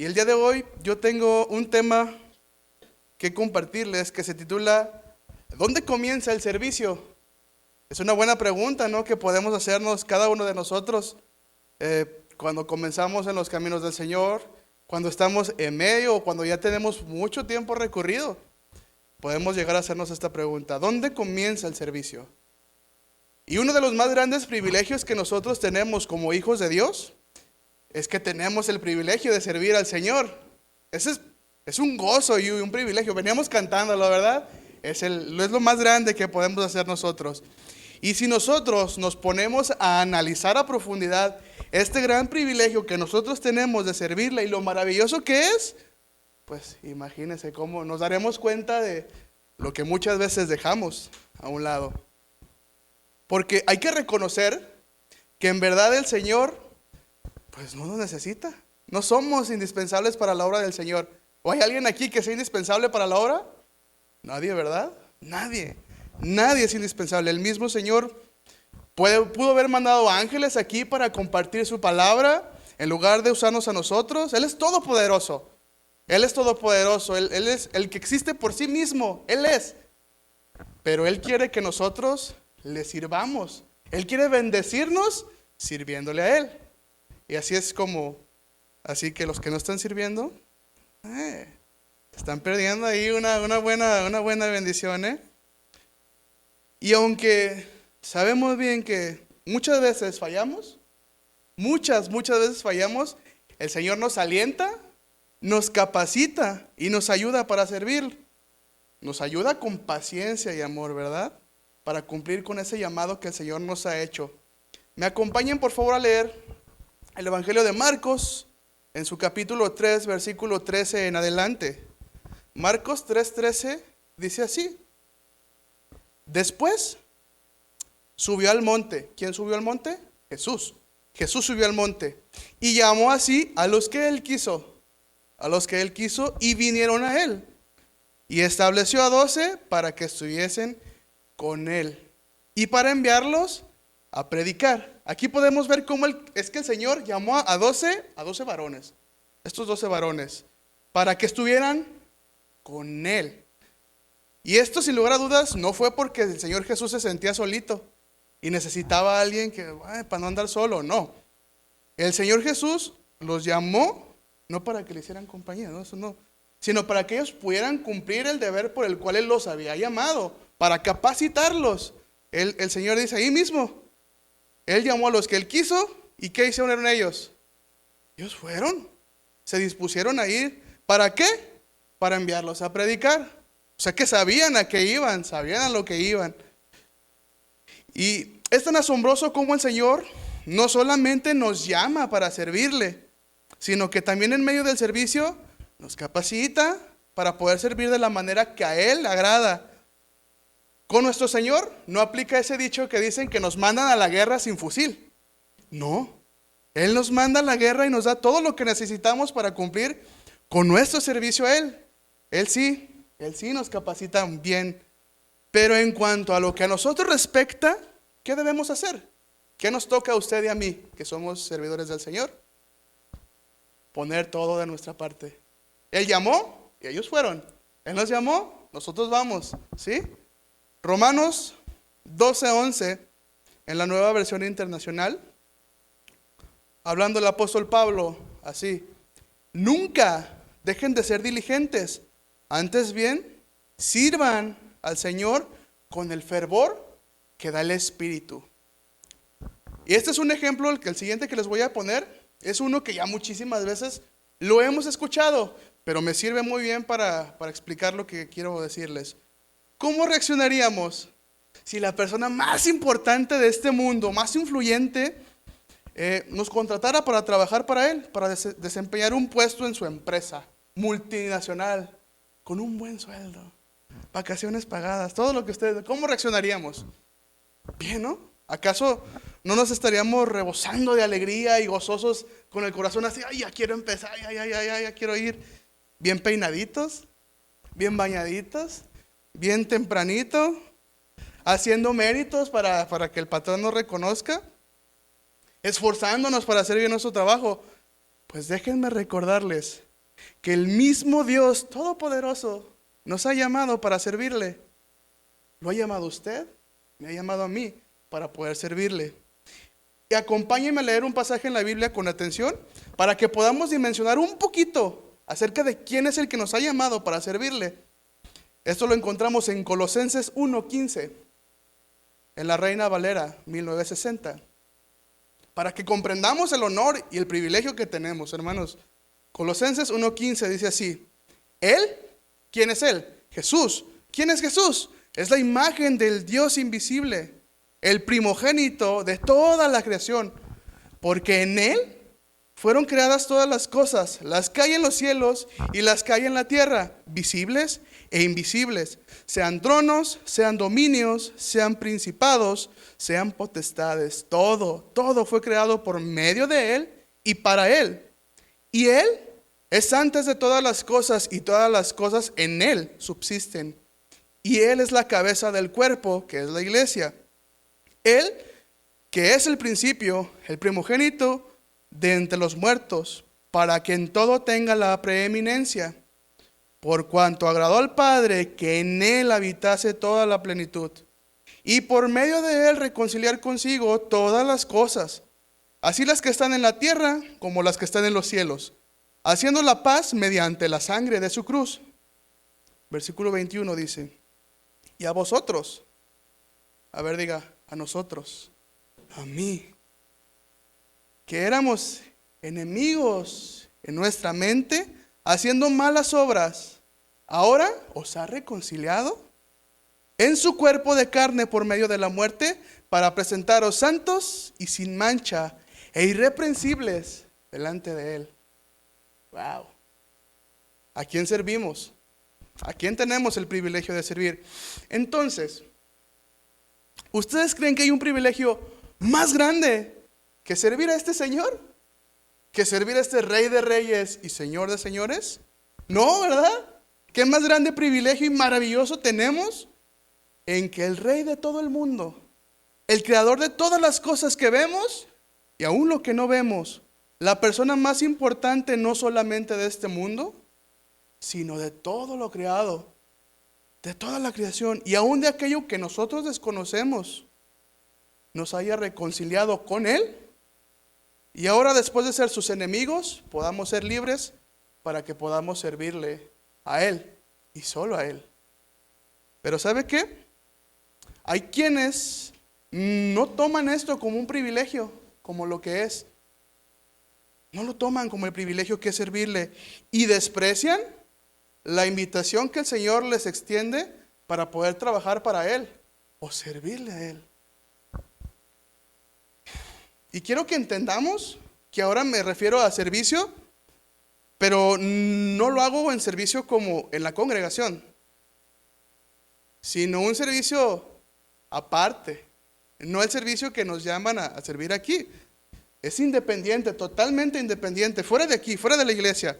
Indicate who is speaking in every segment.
Speaker 1: Y el día de hoy yo tengo un tema que compartirles que se titula ¿Dónde comienza el servicio? Es una buena pregunta, ¿no?, que podemos hacernos cada uno de nosotros cuando comenzamos en los caminos del Señor, cuando estamos en medio o cuando ya tenemos mucho tiempo recorrido. Podemos llegar a hacernos esta pregunta: ¿dónde comienza el servicio? Y uno de los más grandes privilegios que nosotros tenemos como hijos de Dios es que tenemos el privilegio de servir al Señor. Ese es un gozo y un privilegio. Veníamos cantándolo, ¿verdad? Es lo más grande que podemos hacer nosotros. Y si nosotros nos ponemos a analizar a profundidad este gran privilegio que nosotros tenemos de servirle y lo maravilloso que es, pues imagínense cómo nos daremos cuenta de lo que muchas veces dejamos a un lado. Porque hay que reconocer que en verdad el Señor pues no nos necesita. No somos indispensables para la obra del Señor. ¿O hay alguien aquí que sea indispensable para la obra? Nadie, ¿verdad? Nadie. Nadie es indispensable. El mismo Señor pudo haber mandado ángeles aquí para compartir su palabra en lugar de usarnos a nosotros. Él es todopoderoso. Él es todopoderoso. Él es el que existe por sí mismo. Él es. Pero Él quiere que nosotros le sirvamos. Él quiere bendecirnos sirviéndole a Él. Y así que los que no están sirviendo, están perdiendo ahí una buena bendición, ¿eh? Y aunque sabemos bien que muchas veces fallamos, muchas veces fallamos, el Señor nos alienta, nos capacita y nos ayuda para servir. Nos ayuda con paciencia y amor, ¿verdad?, para cumplir con ese llamado que el Señor nos ha hecho. Me acompañen por favor a leer el Evangelio de Marcos en su capítulo 3, versículo 13 en adelante. Marcos 3:13 dice así: Después subió al monte. ¿Quién subió al monte? Jesús. Jesús subió al monte y llamó así a los que Él quiso. Y vinieron a Él. Y estableció a 12 para que estuviesen con Él y para enviarlos a predicar. Aquí podemos ver cómo es que el Señor llamó a 12 varones. Estos 12 varones para que estuvieran con Él. Y esto, sin lugar a dudas, no fue porque el Señor Jesús se sentía solito y necesitaba a alguien para no andar solo. No. El Señor Jesús los llamó no para que le hicieran compañía, no, eso no, sino para que ellos pudieran cumplir el deber por el cual Él los había llamado, para capacitarlos. El Señor dice ahí mismo, Él llamó a los que Él quiso. ¿Y qué hicieron ellos? Ellos fueron, se dispusieron a ir. ¿Para qué? Para enviarlos a predicar. O sea que sabían a qué iban, sabían a lo que iban. Y es tan asombroso como el Señor no solamente nos llama para servirle, sino que también en medio del servicio nos capacita para poder servir de la manera que a Él le agrada. Con nuestro Señor no aplica ese dicho que dicen que nos mandan a la guerra sin fusil. No, Él nos manda a la guerra y nos da todo lo que necesitamos para cumplir con nuestro servicio a Él. Él sí nos capacita bien. Pero en cuanto a lo que a nosotros respecta, ¿qué debemos hacer? ¿Qué nos toca a usted y a mí, que somos servidores del Señor? Poner todo de nuestra parte. Él llamó y ellos fueron. Él nos llamó, nosotros vamos, ¿sí? Romanos 12:11, en la Nueva Versión Internacional, hablando el apóstol Pablo así: nunca dejen de ser diligentes, antes bien sirvan al Señor con el fervor que da el Espíritu. Y este es un ejemplo, el siguiente que les voy a poner es uno que ya muchísimas veces lo hemos escuchado, pero me sirve muy bien para explicar lo que quiero decirles. ¿Cómo reaccionaríamos si la persona más importante de este mundo, más influyente, nos contratara para trabajar para él, para desempeñar un puesto en su empresa multinacional, con un buen sueldo, vacaciones pagadas, todo lo que ustedes... ¿Cómo reaccionaríamos? Bien, ¿no? ¿Acaso no nos estaríamos rebosando de alegría y gozosos con el corazón así? Ay, ya quiero empezar, ya quiero ir. Bien peinaditos, bien bañaditos, bien tempranito, haciendo méritos para que el patrón nos reconozca, esforzándonos para hacer bien nuestro trabajo. Pues déjenme recordarles que el mismo Dios Todopoderoso nos ha llamado para servirle. ¿Lo ha llamado usted? Me ha llamado a mí para poder servirle. Y acompáñenme a leer un pasaje en la Biblia con atención para que podamos dimensionar un poquito acerca de quién es el que nos ha llamado para servirle. Esto lo encontramos en Colosenses 1:15, en la Reina Valera 1960. Para que comprendamos el honor y el privilegio que tenemos, hermanos. Colosenses 1:15 dice así: Él, ¿quién es Él? Jesús. ¿Quién es Jesús? Es la imagen del Dios invisible, el primogénito de toda la creación, porque en Él fueron creadas todas las cosas, las que hay en los cielos y las que hay en la tierra, visibles e invisibles, sean tronos, sean dominios, sean principados, sean potestades. Todo fue creado por medio de Él y para Él. Y Él es antes de todas las cosas, y todas las cosas en Él subsisten. Y Él es la cabeza del cuerpo, que es la iglesia. Él, que es el principio, el primogénito de entre los muertos, para que en todo tenga la preeminencia, por cuanto agradó al Padre que en Él habitase toda la plenitud, y por medio de Él reconciliar consigo todas las cosas, así las que están en la tierra como las que están en los cielos, haciendo la paz mediante la sangre de su cruz. Versículo 21 dice: y a vosotros, a ver, diga, a nosotros, a mí, que éramos enemigos en nuestra mente, haciendo malas obras, ahora os ha reconciliado en su cuerpo de carne por medio de la muerte, para presentaros santos y sin mancha e irreprensibles delante de Él. Wow. ¿A quién servimos? ¿A quién tenemos el privilegio de servir? Entonces, ¿ustedes creen que hay un privilegio más grande que servir a este Señor? ¿Que servir a este Rey de Reyes y Señor de Señores? No, ¿verdad? ¿Qué más grande privilegio y maravilloso tenemos? En que el Rey de todo el mundo, el Creador de todas las cosas que vemos y aún lo que no vemos, la persona más importante no solamente de este mundo, sino de todo lo creado, de toda la creación y aún de aquello que nosotros desconocemos, nos haya reconciliado con Él, y ahora, después de ser sus enemigos, podamos ser libres para que podamos servirle a Él y solo a Él. Pero ¿sabe qué? Hay quienes no toman esto como un privilegio, como lo que es. No lo toman como el privilegio que es servirle, y desprecian la invitación que el Señor les extiende para poder trabajar para Él o servirle a Él. Y quiero que entendamos que ahora me refiero a servicio, pero no lo hago en servicio como en la congregación, sino un servicio aparte, no el servicio que nos llaman a servir aquí. Es independiente, totalmente independiente, fuera de aquí, fuera de la iglesia.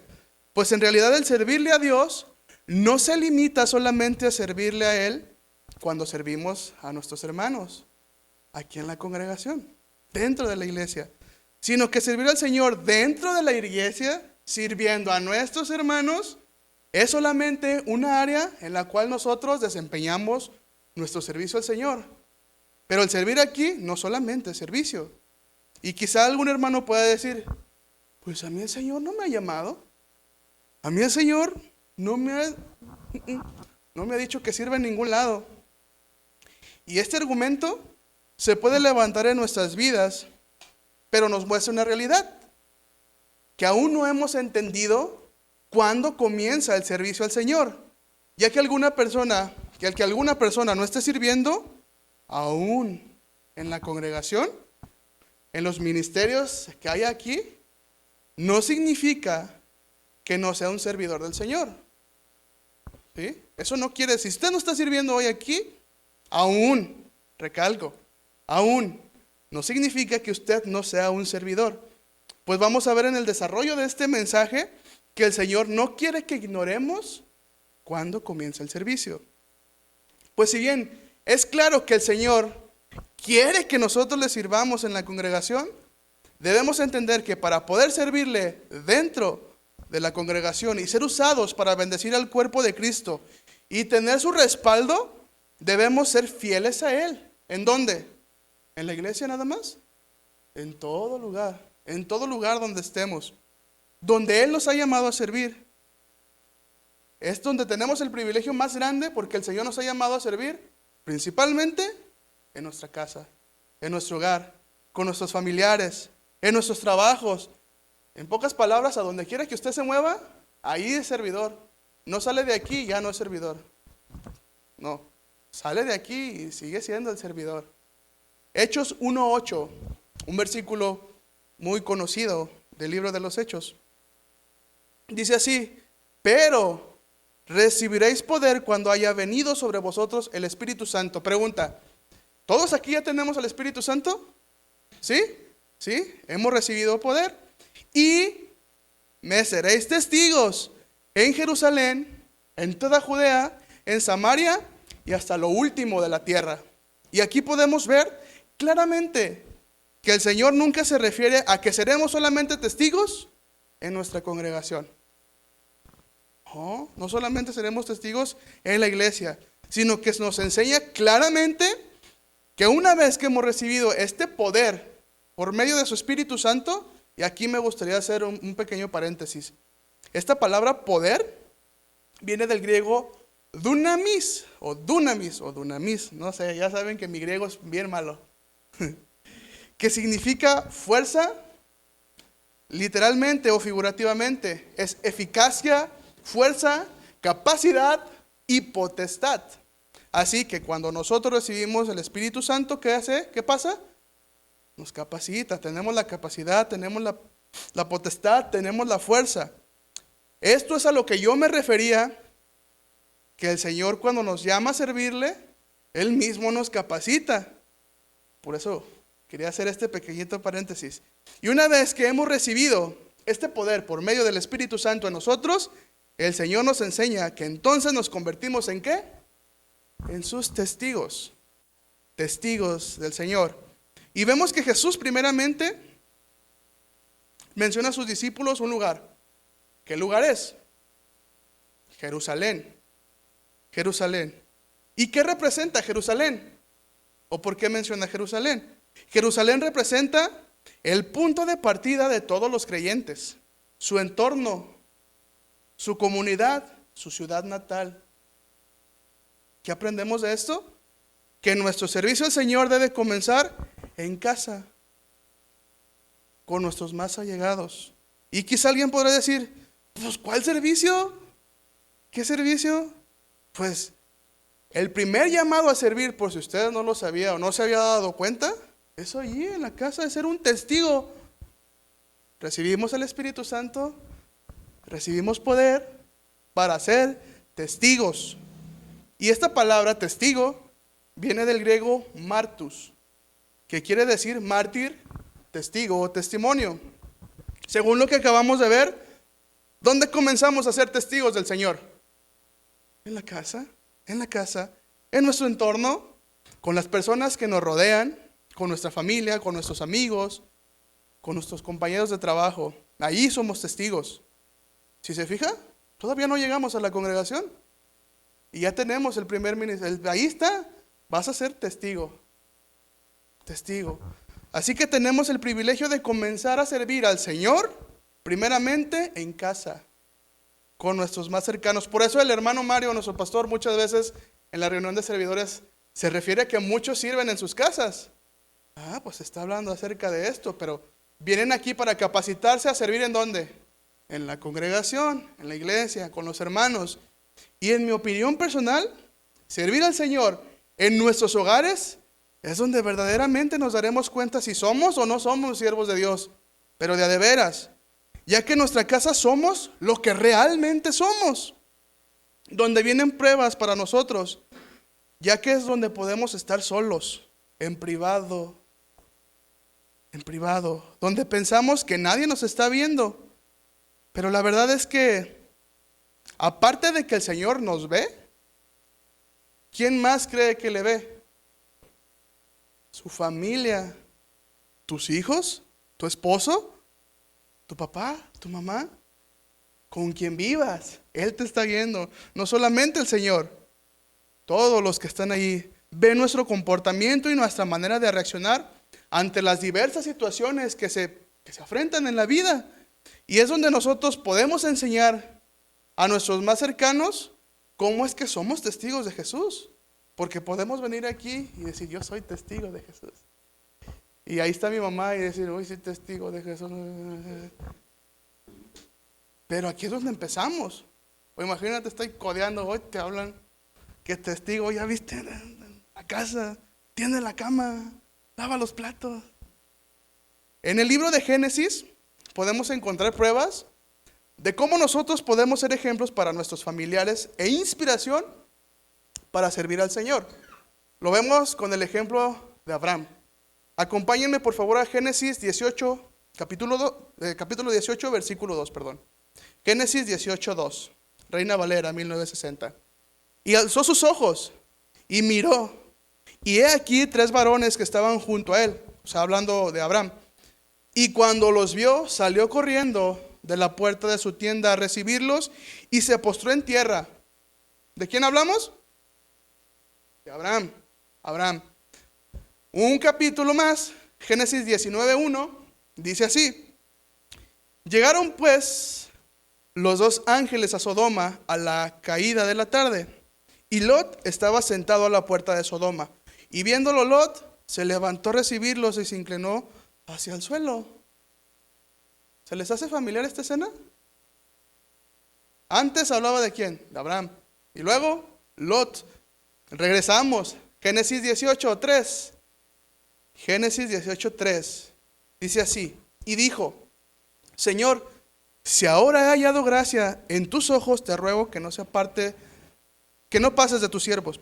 Speaker 1: Pues en realidad el servirle a Dios no se limita solamente a servirle a Él cuando servimos a nuestros hermanos aquí en la congregación, dentro de la iglesia, sino que servir al Señor dentro de la iglesia, sirviendo a nuestros hermanos, es solamente una área en la cual nosotros desempeñamos nuestro servicio al Señor. Pero el servir aquí no solamente es servicio. Y quizá algún hermano pueda decir: pues a mí el Señor no me ha llamado, a mí el Señor no me ha dicho que sirva en ningún lado. Y este argumento se puede levantar en nuestras vidas, pero nos muestra una realidad, que aún no hemos entendido cuándo comienza el servicio al Señor, ya que alguna persona no esté sirviendo, aún en la congregación, en los ministerios que hay aquí, no significa que no sea un servidor del Señor. ¿Sí? Eso no quiere decir, si usted no está sirviendo hoy aquí, aún, recalco, aún, no significa que usted no sea un servidor. Pues vamos a ver en el desarrollo de este mensaje que el Señor no quiere que ignoremos cuándo comienza el servicio. Pues si bien es claro que el Señor quiere que nosotros le sirvamos en la congregación, debemos entender que para poder servirle dentro de la congregación y ser usados para bendecir al cuerpo de Cristo y tener su respaldo, debemos ser fieles a Él. ¿En dónde? ¿En la iglesia nada más? En todo lugar donde estemos, donde Él nos ha llamado a servir. Es donde tenemos el privilegio más grande, porque el Señor nos ha llamado a servir, principalmente en nuestra casa, en nuestro hogar, con nuestros familiares, en nuestros trabajos. En pocas palabras, a donde quiera que usted se mueva, ahí es servidor. No sale de aquí y ya no es servidor. No, sale de aquí y sigue siendo el servidor. Hechos 1:8, un versículo muy conocido del libro de los Hechos. Dice así: pero recibiréis poder cuando haya venido sobre vosotros el Espíritu Santo. Pregunta: ¿todos aquí ya tenemos el Espíritu Santo? ¿Sí? ¿Sí? Hemos recibido poder. Y me seréis testigos en Jerusalén, en toda Judea, en Samaria y hasta lo último de la tierra. Y aquí podemos ver claramente que el Señor nunca se refiere a que seremos solamente testigos en nuestra congregación. No solamente seremos testigos en la iglesia, sino que nos enseña claramente que una vez que hemos recibido este poder por medio de su Espíritu Santo, y aquí me gustaría hacer un pequeño paréntesis. Esta palabra poder viene del griego dunamis, no sé, ya saben que mi griego es bien malo, que significa fuerza, literalmente o figurativamente, es eficacia, fuerza, capacidad y potestad. Así que cuando nosotros recibimos el Espíritu Santo, ¿qué hace? ¿Qué pasa? Nos capacita, tenemos la capacidad, tenemos la potestad, tenemos la fuerza. Esto es a lo que yo me refería, que el Señor cuando nos llama a servirle, Él mismo nos capacita. Por eso quería hacer este pequeñito paréntesis. Y una vez que hemos recibido este poder por medio del Espíritu Santo en nosotros, el Señor nos enseña que entonces nos convertimos ¿en qué? En sus testigos. Testigos del Señor. Y vemos que Jesús primeramente menciona a sus discípulos un lugar. ¿Qué lugar es? Jerusalén. Jerusalén. ¿Y qué representa Jerusalén? ¿O por qué menciona Jerusalén? Jerusalén representa el punto de partida de todos los creyentes, su entorno, su comunidad, su ciudad natal. ¿Qué aprendemos de esto? Que nuestro servicio al Señor debe comenzar en casa, con nuestros más allegados. Y quizá alguien podrá decir, pues ¿cuál servicio? ¿Qué servicio? Pues el primer llamado a servir, por si ustedes no lo sabían o no se había dado cuenta, es allí en la casa, de ser un testigo. Recibimos el Espíritu Santo, recibimos poder para ser testigos. Y esta palabra testigo viene del griego martus, que quiere decir mártir, testigo o testimonio. Según lo que acabamos de ver, ¿dónde comenzamos a ser testigos del Señor? En la casa, en nuestro entorno, con las personas que nos rodean, con nuestra familia, con nuestros amigos, con nuestros compañeros de trabajo. Ahí somos testigos. Si se fija, todavía no llegamos a la congregación y ya tenemos el primer ministerio. Ahí está, vas a ser testigo. Testigo. Así que tenemos el privilegio de comenzar a servir al Señor, primeramente en casa, con nuestros más cercanos. Por eso el hermano Mario, nuestro pastor, muchas veces en la reunión de servidores se refiere a que muchos sirven en sus casas. Pues está hablando acerca de esto, pero vienen aquí para capacitarse a servir ¿en dónde? En la congregación, en la iglesia, con los hermanos. Y en mi opinión personal, servir al Señor en nuestros hogares es donde verdaderamente nos daremos cuenta si somos o no somos siervos de Dios, pero de a de veras, ya que en nuestra casa somos lo que realmente somos, donde vienen pruebas para nosotros, ya que es donde podemos estar solos, en privado, donde pensamos que nadie nos está viendo, pero la verdad es que, aparte de que el Señor nos ve, ¿quién más cree que le ve? Su familia, tus hijos, tu esposo, tu papá, tu mamá. con quien vivas, Él te está viendo. No solamente el Señor, todos los que están ahí ven nuestro comportamiento y nuestra manera de reaccionar ante las diversas situaciones que se afrentan en la vida. Y es donde nosotros podemos enseñar a nuestros más cercanos cómo es que somos testigos de Jesús. Porque podemos venir aquí y decir, yo soy testigo de Jesús. Y ahí está mi mamá y decir, hoy soy testigo de Jesús. Pero aquí es donde empezamos. O imagínate, estoy codeando, hoy te hablan que testigo, ya viste la casa, tiende la cama, lava los platos. En el libro de Génesis podemos encontrar pruebas de cómo nosotros podemos ser ejemplos para nuestros familiares e inspiración para servir al Señor. Lo vemos con el ejemplo de Abraham. Acompáñenme por favor a Génesis 18, capítulo 18, versículo 2, perdón. Génesis 18, 2, Reina Valera, 1960. Y alzó sus ojos y miró, y he aquí 3 varones que estaban junto a él, o sea, hablando de Abraham. Y cuando los vio, salió corriendo de la puerta de su tienda a recibirlos y se postró en tierra. ¿De quién hablamos? De Abraham. Abraham. Un capítulo más, Génesis 19:1, dice así: llegaron pues los 2 ángeles a Sodoma a la caída de la tarde, y Lot estaba sentado a la puerta de Sodoma. Y viéndolo Lot, se levantó a recibirlos y se inclinó hacia el suelo. ¿Se les hace familiar esta escena? Antes hablaba de quién? De Abraham. Y luego Lot. Regresamos. Génesis 18:3. Génesis 18:3. Dice así: y dijo, Señor, si ahora he hallado gracia en tus ojos, te ruego que no pases de tus siervos,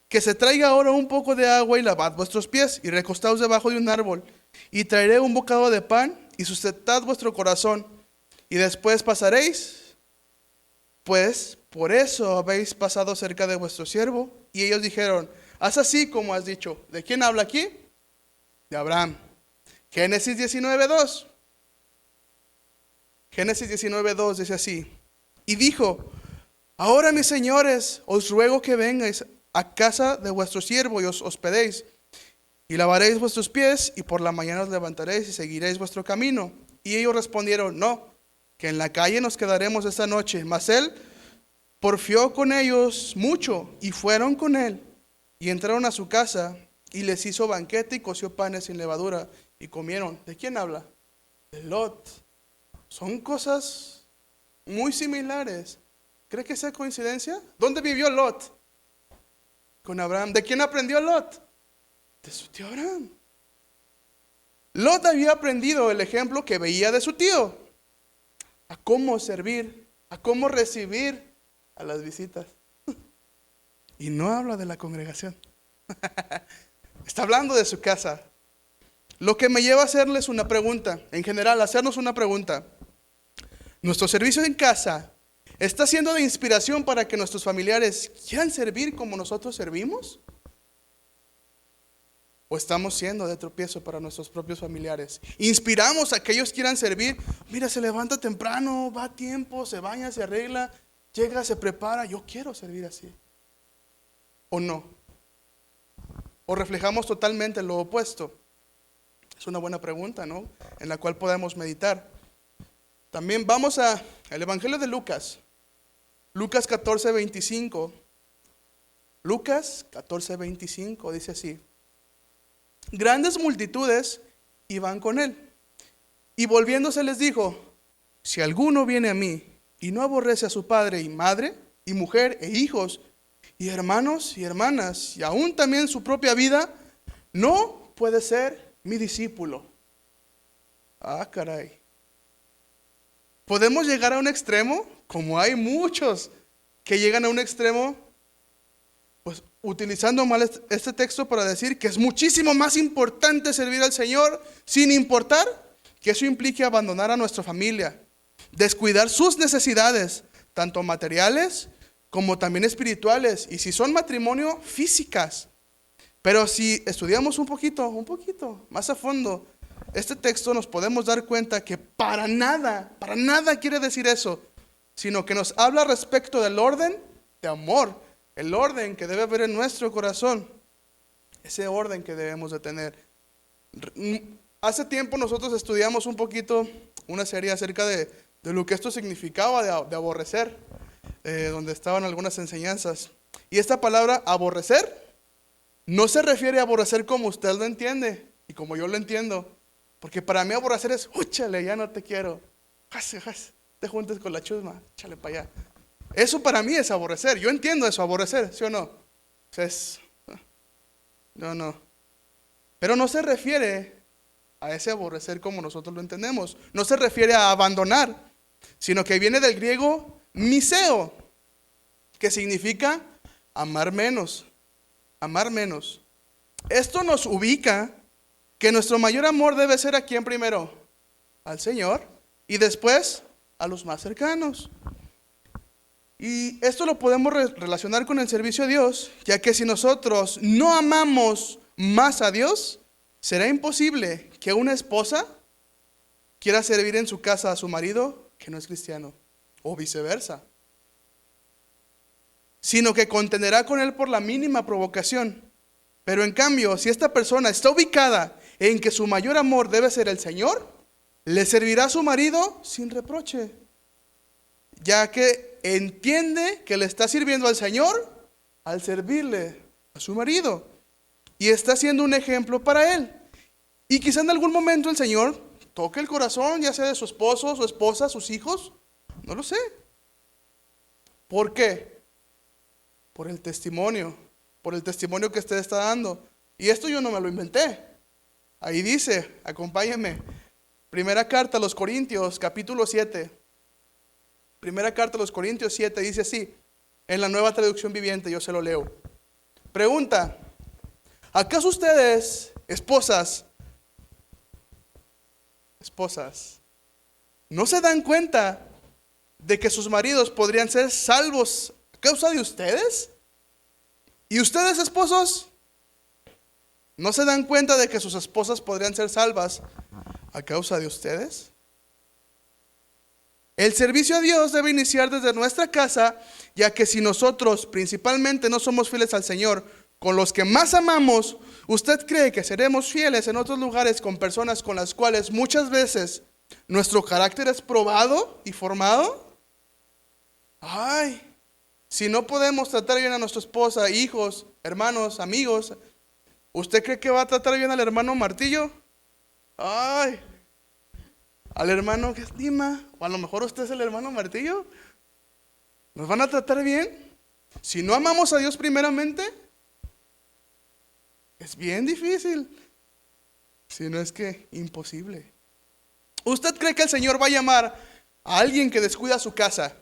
Speaker 1: que se traiga ahora un poco de agua y lavad vuestros pies y recostaos debajo de un árbol, y traeré un bocado de pan y sustentad vuestro corazón, y después pasaréis, pues por eso habéis pasado cerca de vuestro siervo. Y ellos dijeron, haz así como has dicho. ¿De quién habla aquí? De Abraham. Génesis 19:2. Génesis 19:2 dice así: y dijo, ahora mis señores, os ruego que vengáis a casa de vuestro siervo y os hospedéis, y lavaréis vuestros pies, y por la mañana os levantaréis y seguiréis vuestro camino. Y ellos respondieron, no, que en la calle nos quedaremos esta noche. Mas él porfió con ellos mucho, y fueron con él, y entraron a su casa, y les hizo banquete, y coció panes sin levadura, y comieron. ¿De quién habla? De Lot. Son cosas muy similares. ¿Cree que sea coincidencia? ¿Dónde vivió Lot? Con Abraham. ¿De quién aprendió Lot? De su tío Abraham. Lot había aprendido el ejemplo que veía de su tío, a cómo servir, a cómo recibir a las visitas. Y no habla de la congregación. Está hablando de su casa. Lo que me lleva a hacerles una pregunta, en general, hacernos una pregunta. ¿Nuestro servicio en casa está siendo de inspiración para que nuestros familiares quieran servir como nosotros servimos? ¿O estamos siendo de tropiezo para nuestros propios familiares? ¿Inspiramos a que ellos quieran servir? Mira, se levanta temprano, va a tiempo, se baña, se arregla, llega, se prepara. Yo quiero servir así. ¿O no? ¿O reflejamos totalmente lo opuesto? Es una buena pregunta, ¿no? En la cual podemos meditar. También vamos al Evangelio de Lucas. Lucas 14:25. Lucas 14:25 dice así: grandes multitudes iban con él, y volviéndose les dijo, si alguno viene a mí y no aborrece a su padre y madre, y mujer e hijos, y hermanos y hermanas, y aún también su propia vida, no puede ser mi discípulo. Ah, caray. ¿Podemos llegar a un extremo? Como hay muchos que llegan a un extremo, pues utilizando mal este texto para decir que es muchísimo más importante servir al Señor, sin importar que eso implique abandonar a nuestra familia, descuidar sus necesidades, tanto materiales como también espirituales, y si son matrimonio, físicas. Pero si estudiamos un poquito más a fondo, este texto nos podemos dar cuenta que para nada quiere decir eso, sino que nos habla respecto del orden de amor, el orden que debe haber en nuestro corazón, ese orden que debemos de tener. Hace tiempo nosotros estudiamos un poquito una serie acerca de lo que esto significaba de aborrecer, donde estaban algunas enseñanzas. Y esta palabra aborrecer no se refiere a aborrecer como usted lo entiende y como yo lo entiendo. Porque para mí aborrecer es, úchale, ya no te quiero. Te juntes con la chusma, échale para allá. Eso para mí es aborrecer. Yo entiendo eso, aborrecer, ¿sí o no? No. Pero no se refiere a ese aborrecer como nosotros lo entendemos. No se refiere a abandonar, sino que viene del griego miseo, que significa amar menos. Amar menos. Esto nos ubica que nuestro mayor amor debe ser ¿a quién primero? Al Señor y después a los más cercanos. Y esto lo podemos relacionar con el servicio a Dios, ya que si nosotros no amamos más a Dios, será imposible que una esposa quiera servir en su casa a su marido que no es cristiano, o viceversa, sino que contenderá con él por la mínima provocación. Pero en cambio, si esta persona está ubicada en que su mayor amor debe ser el Señor, le servirá a su marido sin reproche, ya que entiende que le está sirviendo al Señor al servirle a su marido, y está siendo un ejemplo para él. Y quizá en algún momento el Señor toque el corazón, ya sea de su esposo, su esposa, sus hijos, no lo sé. ¿Por qué? Por el testimonio que usted está dando. Y esto yo no me lo inventé. Ahí dice, acompáñenme, primera carta a los Corintios, capítulo 7. Primera carta a los Corintios 7 dice así, en la Nueva Traducción Viviente, yo se lo leo. Pregunta, ¿acaso ustedes, esposas, no se dan cuenta de que sus maridos podrían ser salvos a causa de ustedes? ¿Y ustedes, esposos, no se dan cuenta de que sus esposas podrían ser salvas a causa de ustedes? El servicio a Dios debe iniciar desde nuestra casa, ya que si nosotros principalmente no somos fieles al Señor con los que más amamos, ¿usted cree que seremos fieles en otros lugares con personas con las cuales muchas veces nuestro carácter es probado y formado? Ay, si no podemos tratar bien a nuestra esposa, hijos, hermanos, amigos, ¿usted cree que va a tratar bien al hermano Martillo? Ay, al hermano que estima, o a lo mejor usted es el hermano Martillo. ¿Nos van a tratar bien? Si no amamos a Dios primeramente, es bien difícil, si no es que imposible. ¿Usted cree que el Señor va a llamar a alguien que descuida su casa,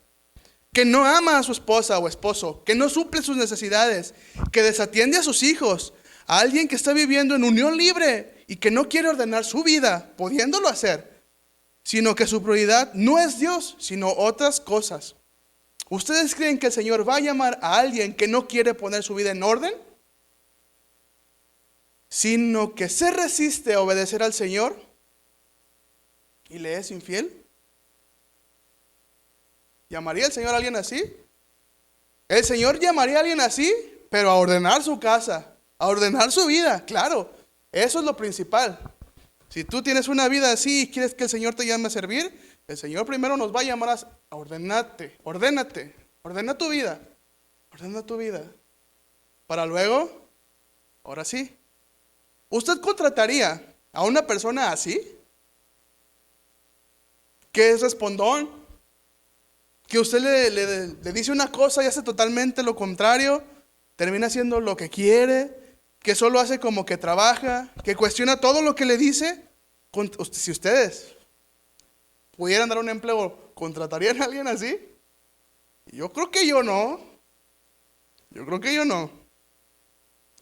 Speaker 1: que no ama a su esposa o esposo, que no suple sus necesidades, que desatiende a sus hijos, a alguien que está viviendo en unión libre y que no quiere ordenar su vida, pudiéndolo hacer, sino que su prioridad no es Dios, sino otras cosas? ¿Ustedes creen que el Señor va a llamar a alguien que no quiere poner su vida en orden, sino que se resiste a obedecer al Señor y le es infiel? ¿Llamaría el Señor a alguien así? El Señor llamaría a alguien así, pero a ordenar su casa, a ordenar su vida, claro, eso es lo principal. Si tú tienes una vida así y quieres que el Señor te llame a servir, el Señor primero nos va a llamar a ordenarte, ordena tu vida, para luego, ahora sí. ¿Usted contrataría a una persona así? Que es respondón, que usted le dice una cosa y hace totalmente lo contrario, termina haciendo lo que quiere, que solo hace como que trabaja, que cuestiona todo lo que le dice. Si ustedes pudieran dar un empleo, ¿contratarían a alguien así? Yo creo que yo no.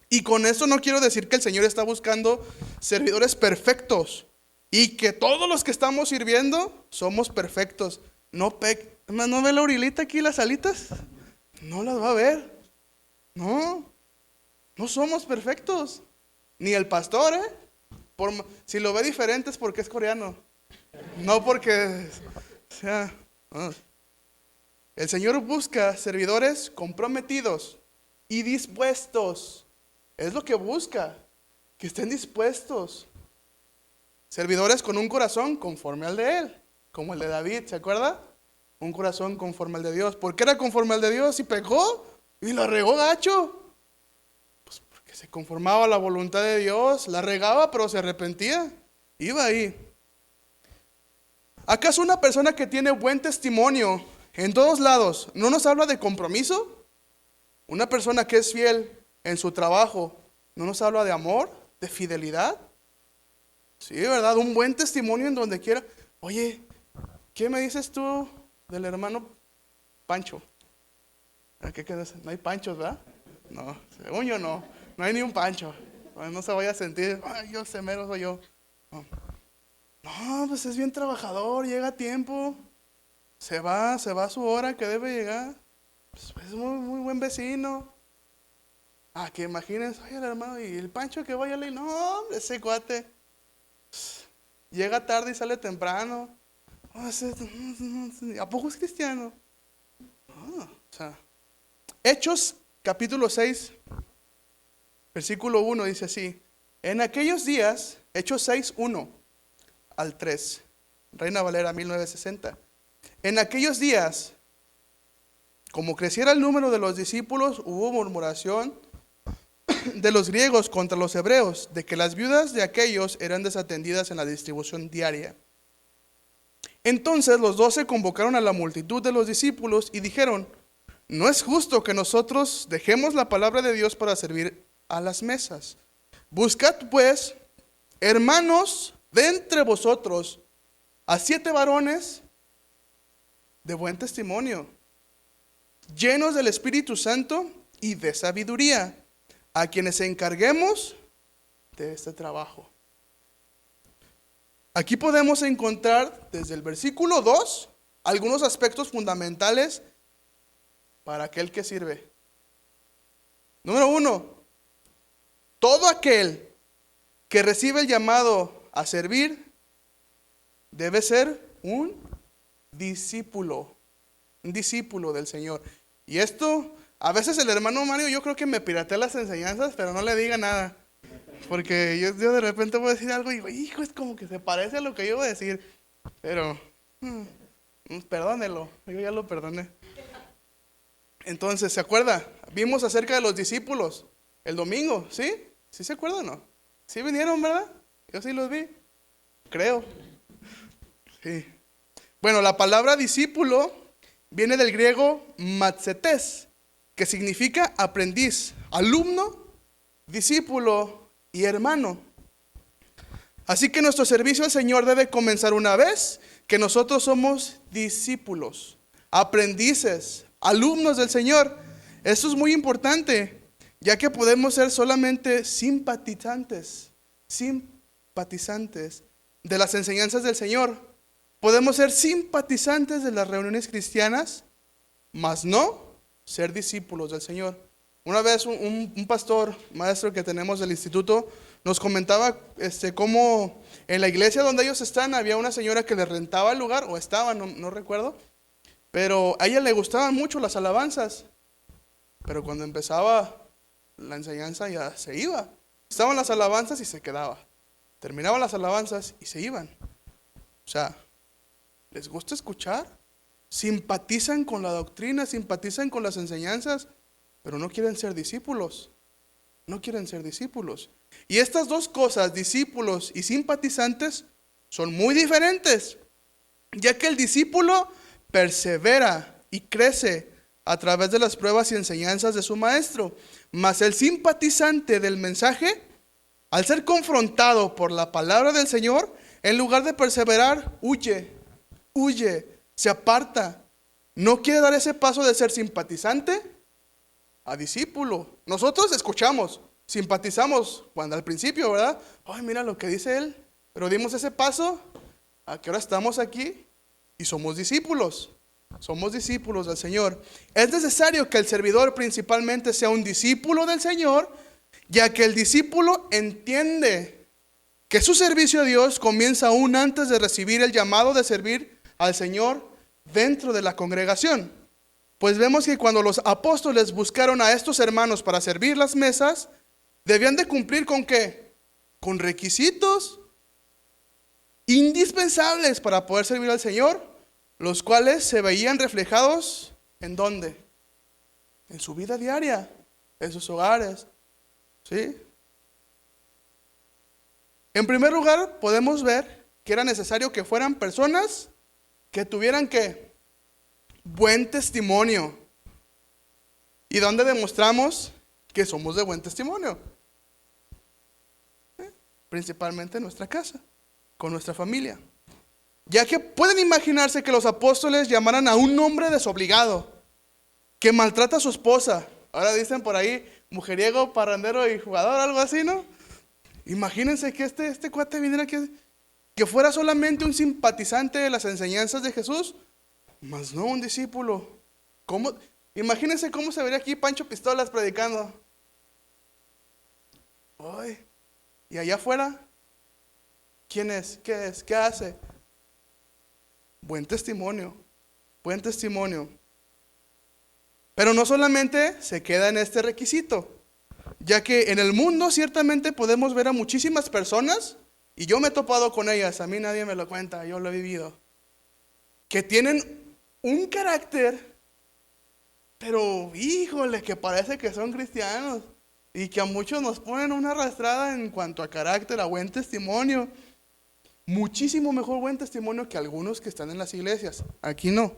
Speaker 1: Y con esto no quiero decir que el Señor está buscando servidores perfectos y que todos los que estamos sirviendo somos perfectos. ¿No ve la orilita aquí, las alitas? No las va a ver. No somos perfectos. Ni el pastor, Si lo ve diferente es porque es coreano. No porque sea... no. El Señor busca servidores comprometidos y dispuestos. Es lo que busca, que estén dispuestos. Servidores con un corazón conforme al de Él, como el de David, ¿se acuerda? Un corazón conforme al de Dios. ¿Por qué era conforme al de Dios? Y pecó y la regó gacho. Pues porque se conformaba a la voluntad de Dios, la regaba pero se arrepentía. Iba ahí. ¿Acaso una persona que tiene buen testimonio en todos lados no nos habla de compromiso? Una persona que es fiel en su trabajo, ¿no nos habla de amor, de fidelidad? Sí, ¿verdad? Un buen testimonio en donde quiera. Oye, ¿qué me dices tú del hermano Pancho? ¿Qué quedas? No hay Panchos, ¿verdad? No, según yo no hay ni un Pancho. No se vaya a sentir, ay, yo semero soy yo. No, pues es bien trabajador, llega a tiempo, se va a su hora que debe llegar. Pues es muy buen vecino. Que imagínense, oye, el hermano, y el Pancho que vaya a leer, no, ese cuate llega tarde y sale temprano. ¿A poco es cristiano? Hechos capítulo 6, versículo 1 dice así: en aquellos días, Hechos 6, 1 al 3, Reina Valera 1960. En aquellos días, como creciera el número de los discípulos, hubo murmuración de los griegos contra los hebreos, de que las viudas de aquellos eran desatendidas en la distribución diaria. Entonces los 12 convocaron a la multitud de los discípulos y dijeron: no es justo que nosotros dejemos la palabra de Dios para servir a las mesas. Buscad pues, hermanos, de entre vosotros a 7 varones de buen testimonio, llenos del Espíritu Santo y de sabiduría, a quienes encarguemos de este trabajo. Aquí podemos encontrar desde el versículo 2 algunos aspectos fundamentales para aquel que sirve. Número 1, todo aquel que recibe el llamado a servir debe ser un discípulo del Señor. Y esto, a veces el hermano Mario, yo creo que me piratea las enseñanzas, pero no le diga nada. Porque yo de repente voy a decir algo y digo, hijo, es como que se parece a lo que yo voy a decir. Pero, perdónelo, yo ya lo perdoné. Entonces, ¿se acuerda? Vimos acerca de los discípulos el domingo, ¿sí? ¿Sí se acuerdan o no? ¿Sí vinieron, verdad? Yo sí los vi, creo. Sí. Bueno, la palabra discípulo viene del griego matzetes, que significa aprendiz, alumno, discípulo y hermano. Así que nuestro servicio al Señor debe comenzar una vez que nosotros somos discípulos, aprendices, alumnos del Señor. Esto es muy importante, ya que podemos ser solamente simpatizantes de las enseñanzas del Señor. Podemos ser simpatizantes de las reuniones cristianas, mas no ser discípulos del Señor. Una vez un pastor, maestro que tenemos del instituto, nos comentaba cómo en la iglesia donde ellos están había una señora que les rentaba el lugar, o estaba, no recuerdo, pero a ella le gustaban mucho las alabanzas, pero cuando empezaba la enseñanza ya se iba. Estaban las alabanzas y se quedaba. Terminaban las alabanzas y se iban. O sea, ¿les gusta escuchar? Simpatizan con la doctrina, simpatizan con las enseñanzas, pero no quieren ser discípulos. No quieren ser discípulos. Y estas dos cosas, discípulos y simpatizantes, son muy diferentes, ya que el discípulo persevera y crece a través de las pruebas y enseñanzas de su maestro, mas el simpatizante del mensaje, al ser confrontado por la palabra del Señor, en lugar de perseverar, huye, se aparta. No quiere dar ese paso de ser simpatizante a discípulo. Nosotros escuchamos, simpatizamos cuando al principio, ¿verdad? Ay, mira lo que dice él. Pero dimos ese paso, ¿a qué hora estamos aquí? Y somos discípulos. Somos discípulos del Señor. Es necesario que el servidor principalmente sea un discípulo del Señor, ya que el discípulo entiende que su servicio a Dios comienza aún antes de recibir el llamado de servir al Señor dentro de la congregación. Pues vemos que cuando los apóstoles buscaron a estos hermanos para servir las mesas, debían de cumplir ¿con qué? Con requisitos indispensables para poder servir al Señor, los cuales se veían reflejados ¿en dónde? En su vida diaria, en sus hogares, ¿sí? En primer lugar, podemos ver que era necesario que fueran personas que tuvieran ¿qué? Buen testimonio. ¿Y dónde demostramos que somos de buen testimonio? Principalmente en nuestra casa, con nuestra familia. Ya que pueden imaginarse que los apóstoles llamaran a un hombre desobligado, que maltrata a su esposa. Ahora dicen por ahí, mujeriego, parrandero y jugador, algo así, ¿no? Imagínense que este cuate viniera que fuera solamente un simpatizante de las enseñanzas de Jesús, mas no un discípulo. ¿Cómo? Imagínense cómo se vería aquí Pancho Pistolas predicando. Ay, y allá afuera, ¿quién es? ¿Qué es? ¿Qué hace? Buen testimonio, buen testimonio. Pero no solamente se queda en este requisito, ya que en el mundo ciertamente podemos ver a muchísimas personas, y yo me he topado con ellas, a mí nadie me lo cuenta, yo lo he vivido, que tienen un carácter, pero híjole, que parece que son cristianos, y que a muchos nos ponen una arrastrada en cuanto a carácter, a buen testimonio. Muchísimo mejor buen testimonio que algunos que están en las iglesias. Aquí no,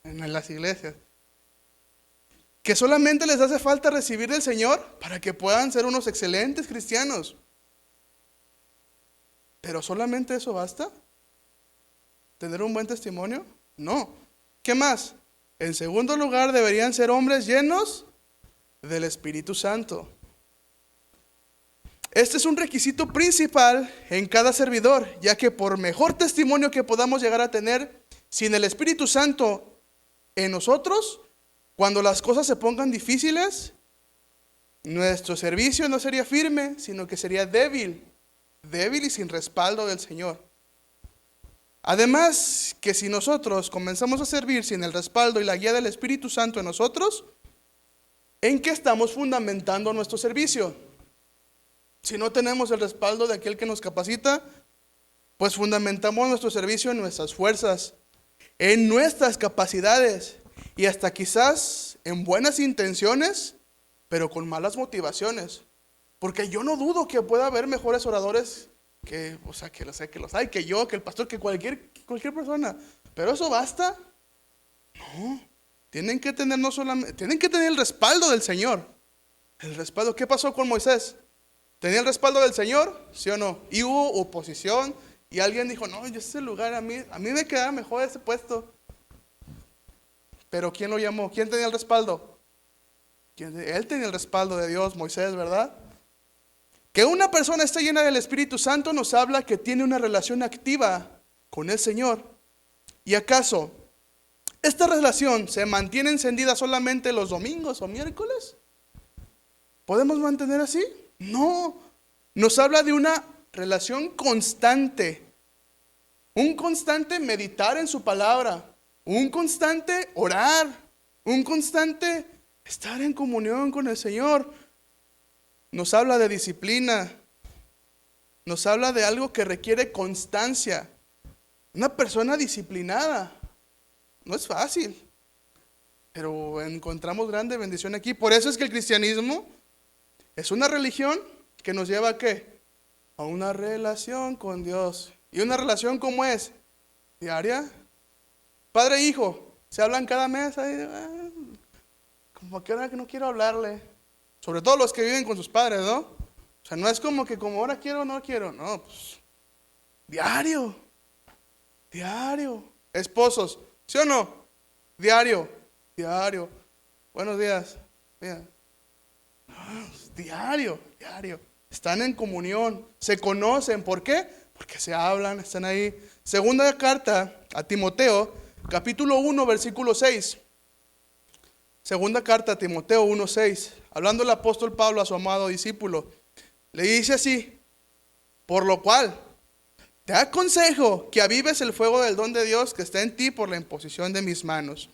Speaker 1: en las iglesias. Que solamente les hace falta recibir del Señor para que puedan ser unos excelentes cristianos. ¿Pero solamente eso basta? ¿Tener un buen testimonio? No. ¿Qué más? En segundo lugar, deberían ser hombres llenos del Espíritu Santo. Este es un requisito principal en cada servidor, ya que por mejor testimonio que podamos llegar a tener, sin el Espíritu Santo en nosotros, cuando las cosas se pongan difíciles, nuestro servicio no sería firme, sino que sería débil y sin respaldo del Señor. Además, que si nosotros comenzamos a servir sin el respaldo y la guía del Espíritu Santo en nosotros, ¿en qué estamos fundamentando nuestro servicio? Si no tenemos el respaldo de aquel que nos capacita, pues fundamentamos nuestro servicio en nuestras fuerzas, en nuestras capacidades y hasta quizás en buenas intenciones, pero con malas motivaciones. Porque yo no dudo que pueda haber mejores oradores que los hay, que yo, que el pastor, que cualquier persona. Pero ¿eso basta? No. Tienen que tener el respaldo del Señor. El respaldo. ¿Qué pasó con Moisés? ¿Tenía el respaldo del Señor? ¿Sí o no? Y hubo oposición y alguien dijo, no, yo ese lugar a mí me queda mejor ese puesto. Pero ¿quién lo llamó? ¿Quién tenía el respaldo? Él tenía el respaldo de Dios, Moisés, ¿verdad? Que una persona esté llena del Espíritu Santo nos habla que tiene una relación activa con el Señor. ¿Y acaso esta relación se mantiene encendida solamente los domingos o miércoles? ¿Podemos mantener así? No, nos habla de una relación constante, un constante meditar en su palabra, un constante orar, un constante estar en comunión con el Señor. Nos habla de disciplina, nos habla de algo que requiere constancia. Una persona disciplinada no es fácil, pero encontramos grande bendición aquí. Por eso es que el cristianismo es una religión que nos lleva ¿a qué? A una relación con Dios. ¿Y una relación cómo es? ¿Diaria? Padre e hijo, se hablan cada mes. Como que ahora que no quiero hablarle. Sobre todo los que viven con sus padres, ¿no? O sea, no es como que como ahora quiero o no quiero. No, pues diario. Esposos, ¿sí o no? Diario. Buenos días. Bien. Diario. Están en comunión, se conocen. ¿Por qué? Porque se hablan, están ahí. Segunda carta a Timoteo, capítulo 1, versículo 6. Segunda carta a Timoteo 1:6. Hablando el apóstol Pablo a su amado discípulo, le dice así: Por lo cual, te aconsejo que avives el fuego del don de Dios que está en ti por la imposición de mis manos.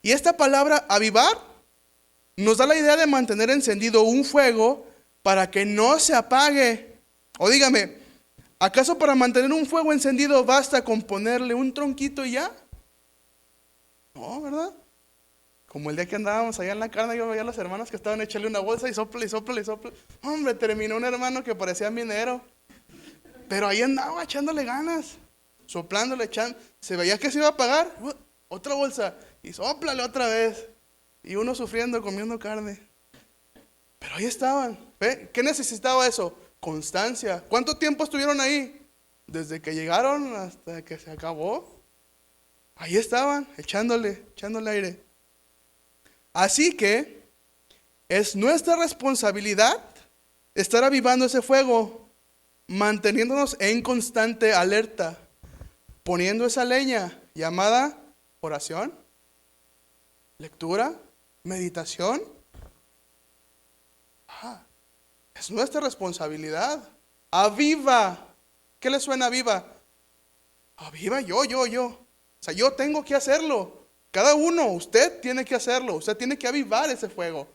Speaker 1: Y esta palabra avivar nos da la idea de mantener encendido un fuego para que no se apague. O dígame, ¿acaso para mantener un fuego encendido basta con ponerle un tronquito y ya? No, ¿verdad? Como el día que andábamos allá en la carne, yo veía a los hermanos que estaban echándole una bolsa y sopla y sopla y sopla. Hombre, terminó un hermano que parecía minero. Pero ahí andaba echándole ganas, soplándole, echando. Se veía que se iba a apagar. Otra bolsa. Y sóplale otra vez. Y uno sufriendo, comiendo carne. Pero ahí estaban. ¿Ve? ¿Qué necesitaba eso? Constancia. ¿Cuánto tiempo estuvieron ahí? Desde que llegaron hasta que se acabó. Ahí estaban, echándole aire. Así que es nuestra responsabilidad estar avivando ese fuego, manteniéndonos en constante alerta, poniendo esa leña llamada oración, lectura, meditación. Es nuestra responsabilidad. Aviva. ¿Qué le suena aviva? Aviva yo. O sea, yo tengo que hacerlo. Cada uno, usted tiene que hacerlo. Usted tiene que avivar ese fuego.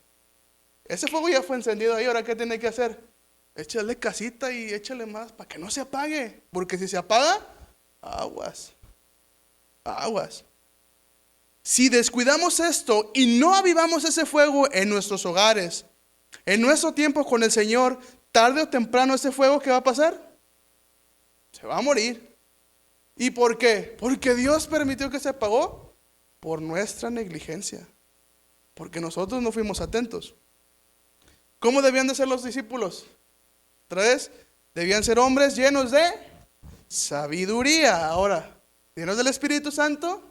Speaker 1: Ese fuego ya fue encendido ahí. Ahora, ¿qué tiene que hacer? Échale casita y échale más para que no se apague. Porque si se apaga, aguas. Si descuidamos esto y no avivamos ese fuego en nuestros hogares, en nuestro tiempo con el Señor, tarde o temprano ese fuego, ¿qué va a pasar? Se va a morir. ¿Y por qué? Porque Dios permitió que se apagó por nuestra negligencia. Porque nosotros no fuimos atentos. ¿Cómo debían de ser los discípulos? Otra vez, debían ser hombres llenos de sabiduría. Ahora, llenos del Espíritu Santo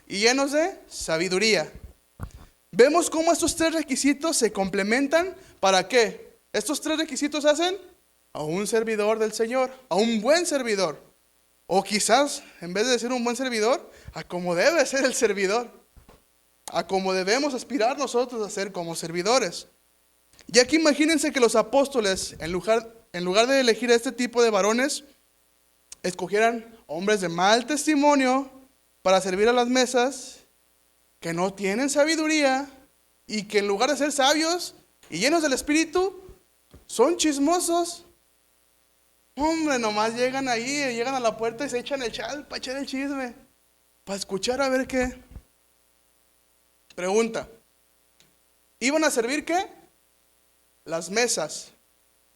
Speaker 1: y llenos de sabiduría. Vemos cómo estos tres requisitos se complementan. ¿Para qué? Estos tres requisitos hacen a un servidor del Señor, a un buen servidor. O quizás, en vez de ser un buen servidor, a como debe ser el servidor. A como debemos aspirar nosotros a ser como servidores. Y aquí imagínense que los apóstoles, en lugar de elegir a este tipo de varones, escogieran hombres de mal testimonio para servir a las mesas, que no tienen sabiduría y que en lugar de ser sabios y llenos del Espíritu, son chismosos. Hombre, nomás llegan ahí, llegan a la puerta y se echan el chal para echar el chisme, para escuchar a ver qué. Pregunta, ¿iban a servir qué? Las mesas.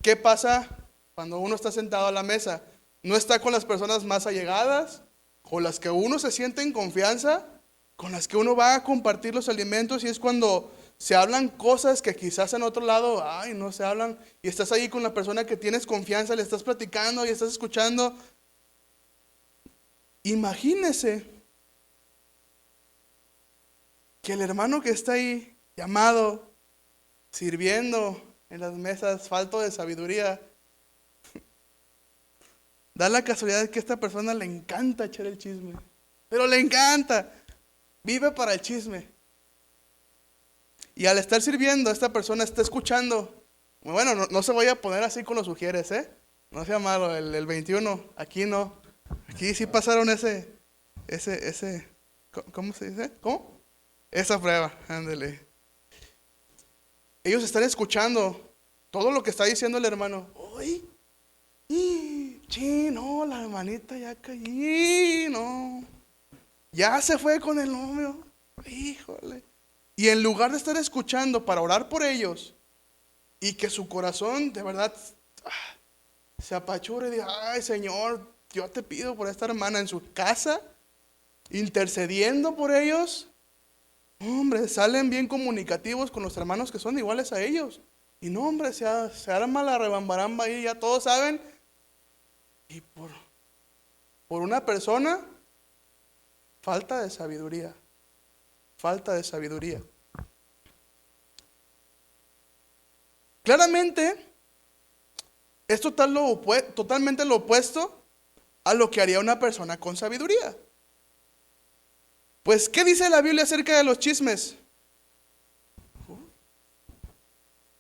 Speaker 1: ¿Qué pasa cuando uno está sentado a la mesa? ¿No está con las personas más allegadas? ¿Con las que uno se siente en confianza? ¿Con las que uno va a compartir los alimentos? Y es cuando se hablan cosas que quizás en otro lado, no se hablan. Y estás ahí con la persona que tienes confianza, le estás platicando y estás escuchando. Imagínese que el hermano que está ahí, llamado, sirviendo en las mesas, falto de sabiduría, da la casualidad que a esta persona le encanta echar el chisme. Pero le encanta. Vive para el chisme. Y al estar sirviendo, esta persona está escuchando. Bueno, no se vaya a poner así con los sugieres, ¿eh? No sea malo, el 21, aquí no. Aquí sí pasaron ¿cómo se dice? ¿Cómo? Esa prueba, ándale. Ellos están escuchando todo lo que está diciendo el hermano. ¡Uy! No, la hermanita ya caí, no. Ya se fue con el novio. Híjole. Y en lugar de estar escuchando para orar por ellos y que su corazón de verdad se apachure y diga, ay Señor, yo te pido por esta hermana en su casa, intercediendo por ellos. Hombre, salen bien comunicativos con los hermanos que son iguales a ellos. Y no, hombre, se arma la rebambaramba ahí, ya todos saben. Y por una persona, falta de sabiduría. Claramente, es totalmente lo opuesto a lo que haría una persona con sabiduría. Pues, ¿qué dice la Biblia acerca de los chismes?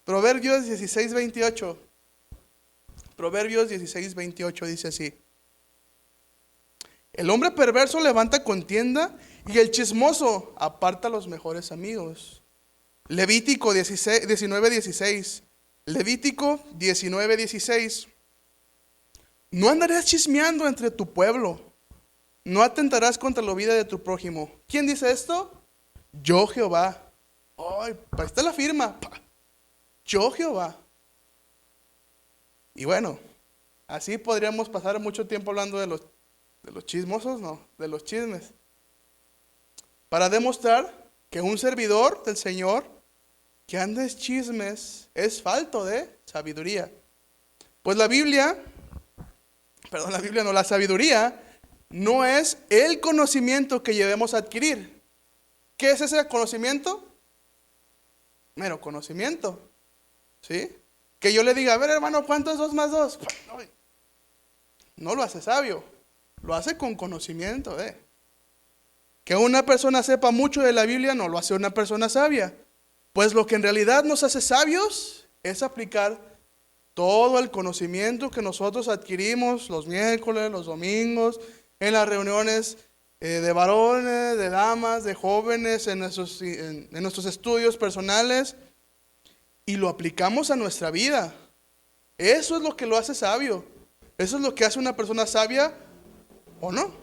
Speaker 1: Proverbios 16:28. Proverbios 16:28 dice así: el hombre perverso levanta contienda y el chismoso aparta a los mejores amigos. Levítico 19:16. Levítico 19:16. No andarás chismeando entre tu pueblo, no atentarás contra la vida de tu prójimo. ¿Quién dice esto? Yo Jehová. Ay, ahí está la firma. Yo Jehová. Y bueno, así podríamos pasar mucho tiempo hablando de los chismosos, no, de los chismes. Para demostrar que un servidor del Señor que anda en chismes es falto de sabiduría. Pues la sabiduría no es el conocimiento que llevemos a adquirir. ¿Qué es ese conocimiento? Mero conocimiento, ¿sí? Que yo le diga, a ver hermano, ¿cuánto es 2 más 2? No lo hace sabio, lo hace con conocimiento, Que una persona sepa mucho de la Biblia no lo hace una persona sabia. Pues lo que en realidad nos hace sabios es aplicar todo el conocimiento que nosotros adquirimos los miércoles, los domingos, en las reuniones de varones, de damas, de jóvenes, en nuestros estudios personales, y lo aplicamos a nuestra vida. Eso es lo que lo hace sabio. Eso es lo que hace una persona sabia, ¿o no?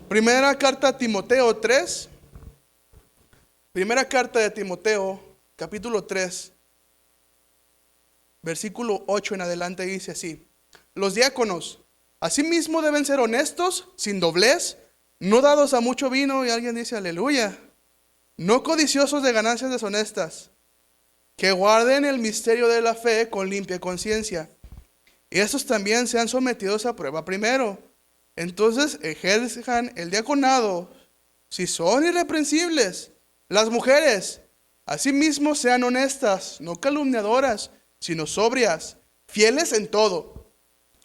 Speaker 1: Primera carta a Timoteo 3. Primera carta de Timoteo, capítulo 3, versículo 8 en adelante dice así: los diáconos asimismo deben ser honestos, sin doblez, no dados a mucho vino, y alguien dice aleluya, no codiciosos de ganancias deshonestas, que guarden el misterio de la fe con limpia conciencia. Y estos también sean sometidos a prueba primero. Entonces ejerzan el diaconado si son irreprensibles. Las mujeres, asimismo, sean honestas, no calumniadoras, sino sobrias, fieles en todo.